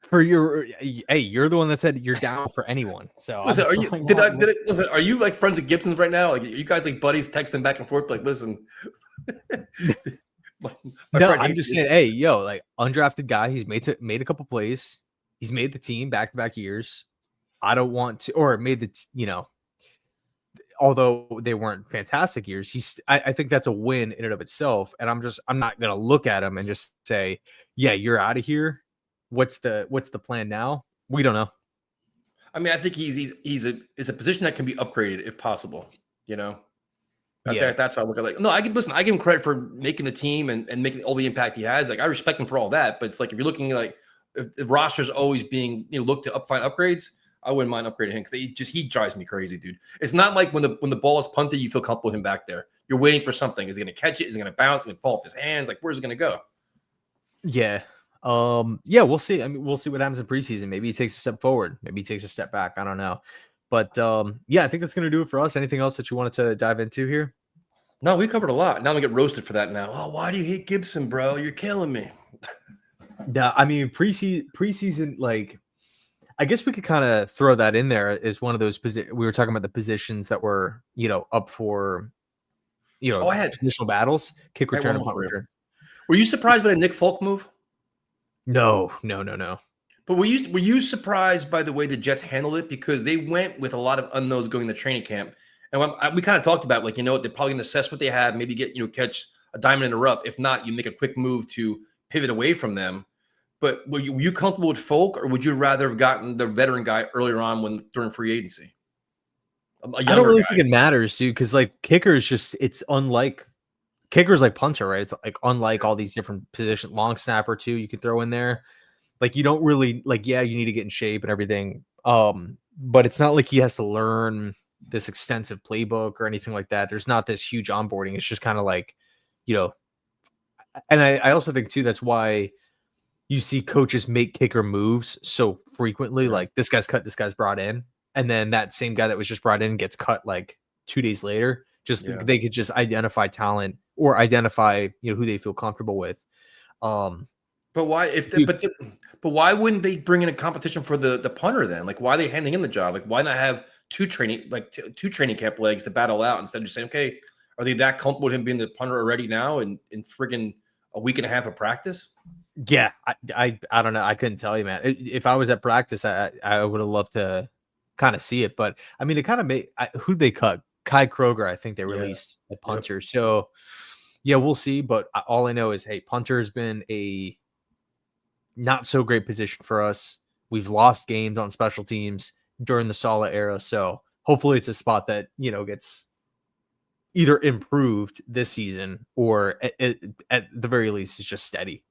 For you're the one that said you're down for anyone. So listen, are you like friends with Gibsons right now? Like, are you guys like buddies texting back and forth? Like, listen. No, I'm just saying, hey, like undrafted guy. He's made a couple plays. He's made the team back-to-back years. I don't want to, or made the, although they weren't fantastic years, I think that's a win in and of itself. And I'm not going to look at him and just say, yeah, you're out of here. What's the plan now? We don't know. I mean, I think he's a position that can be upgraded if possible, Yeah. That's how I look at it. Like, no, I give him credit for making the team and making all the impact he has. Like I respect him for all that. But it's like if you're looking like if the roster's always being looked to find upgrades, I wouldn't mind upgrading him because he drives me crazy, dude. It's not like when the ball is punted, you feel comfortable with him back there. You're waiting for something. Is he going to catch it? Is he going to bounce? Is he going to fall off his hands? Like where's it going to go? Yeah. Yeah, we'll see. I mean, we'll see what happens in preseason. Maybe he takes a step forward. Maybe he takes a step back. I don't know. But yeah, I think that's going to do it for us. Anything else that you wanted to dive into here? No, we covered a lot. Now we get roasted for that now. Oh, why do you hate Gibson, bro? You're killing me. Yeah, I mean, preseason, like, I guess we could kind of throw that in there as one of those we were talking about the positions that were, up for, I had positional battles, kick return and one punt for you. return. Were you surprised by the Nick Folk move? No. But were you surprised by the way the Jets handled it? Because they went with a lot of unknowns going to training camp. And we kind of talked about, like, they're probably going to assess what they have, maybe get, catch a diamond in the rough. If not, you make a quick move to pivot away from them. But were you comfortable with Folk, or would you rather have gotten the veteran guy earlier on during free agency? I don't really think it matters, dude, because like kicker is just kicker's like punter, right? It's like unlike all these different positions. Long snapper too, you could throw in there. Like you don't really you need to get in shape and everything. But it's not like he has to learn this extensive playbook or anything like that. There's not this huge onboarding. It's just kind of like, and I also think too that's why you see coaches make kicker moves so frequently. Like this guy's cut, this guy's brought in, and then that same guy that was just brought in gets cut like 2 days later. They could just identify talent or identify who they feel comfortable with. But why but why wouldn't they bring in a competition for the punter then? Like why are they handing him the job? Like why not have two training camp legs to battle out instead of just saying, okay, are they that comfortable with him being the punter already now in friggin' a week and a half of practice? Yeah, I don't know. I couldn't tell you, man. If I was at practice, I would have loved to kind of see it. But I mean, it kind of made who'd they cut? Kai Kroger, I think they released a punter. Yep. So yeah, we'll see. But all I know is, hey, punter has been a not so great position for us. We've lost games on special teams during the Saleh era. So hopefully it's a spot that, gets either improved this season or at the very least is just steady.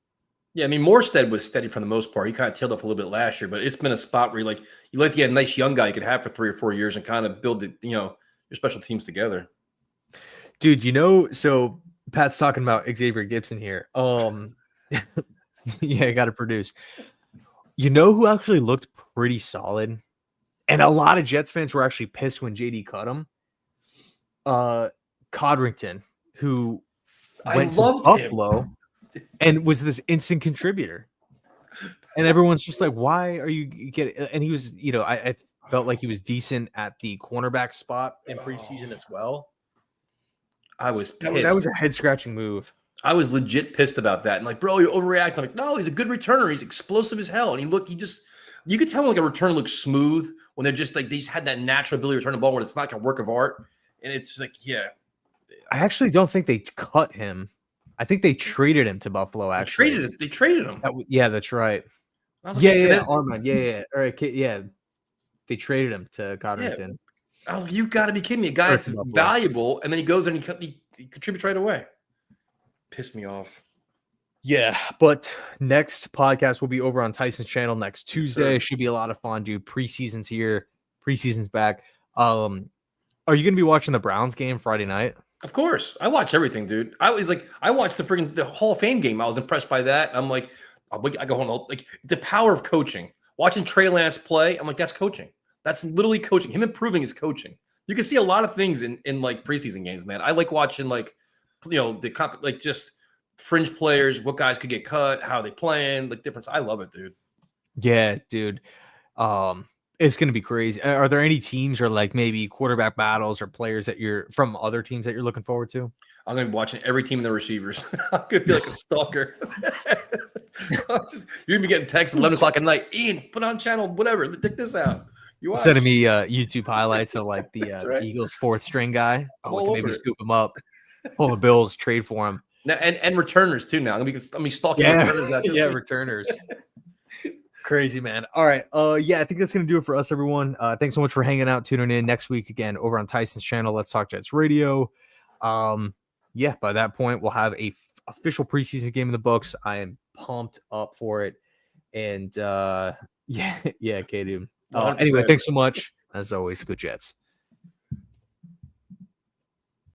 Yeah, I mean, Morstead was steady for the most part. He kind of tailed off a little bit last year, but it's been a spot where you like to get a nice young guy you could have for 3 or 4 years and kind of build it, your special teams together. Dude, so Pat's talking about Xavier Gibson here. Yeah, I got to produce. Who actually looked pretty solid? And a lot of Jets fans were actually pissed when JD cut him. Codrington, who went to Buffalo and was this instant contributor. And everyone's just like, why are you getting? And he was, I felt like he was decent at the cornerback spot in preseason as well. I was pissed. That was a head scratching move. I was legit pissed about that. And like, bro, you're overreacting. I'm like, no, he's a good returner. He's explosive as hell. And you could tell when like a return looks smooth when they're just like, they just had that natural ability to return the ball when it's not like a work of art. And it's like, yeah. I actually don't think they cut him. I think they traded him to Buffalo. Actually, they traded him. Yeah, that's right. Like, Armand. Yeah. All right, yeah. They traded him to Codrington. Yeah. I was like, you've got to be kidding me. A guy that's valuable, and then he goes and he contributes right away. Pissed me off. Yeah, but next podcast will be over on Tyson's channel next Tuesday. Should be a lot of fun, dude. Preseason's here. Preseason's back. Are you going to be watching the Browns game Friday night? Of course. I watch everything, dude. I watched the Hall of Fame game. I was impressed by that. I'm like, I go home. Like the power of coaching. Watching Trey Lance play, I'm like, that's coaching. That's literally coaching. Him improving is coaching. You can see a lot of things in like preseason games, man. I like watching just fringe players, what guys could get cut, how they playing, like difference. I love it, dude. Yeah, dude. It's going to be crazy. Are there any teams or like maybe quarterback battles or players that you're from other teams that you're looking forward to? I'm going to be watching every team in the receivers. I'm going to be like a stalker. You're going to be getting texts at 11 o'clock at night. Ian, put on channel, whatever. Check this out. You watch. Sending me YouTube highlights of like the right. Eagles 4th string guy. Oh, we can maybe scoop him up. Pull the Bills, trade for him. Now, and returners too now. I'm going to be stalking returners. Returners. Crazy, man. All right. Yeah, I think that's going to do it for us, everyone. Thanks so much for hanging out, tuning in next week again over on Tyson's channel. Let's Talk Jets Radio. Yeah, by that point, we'll have a official preseason game in the books. I am pumped up for it. And yeah, yeah, Katie. Anyway, 100%. thanks so much. As always, good Jets.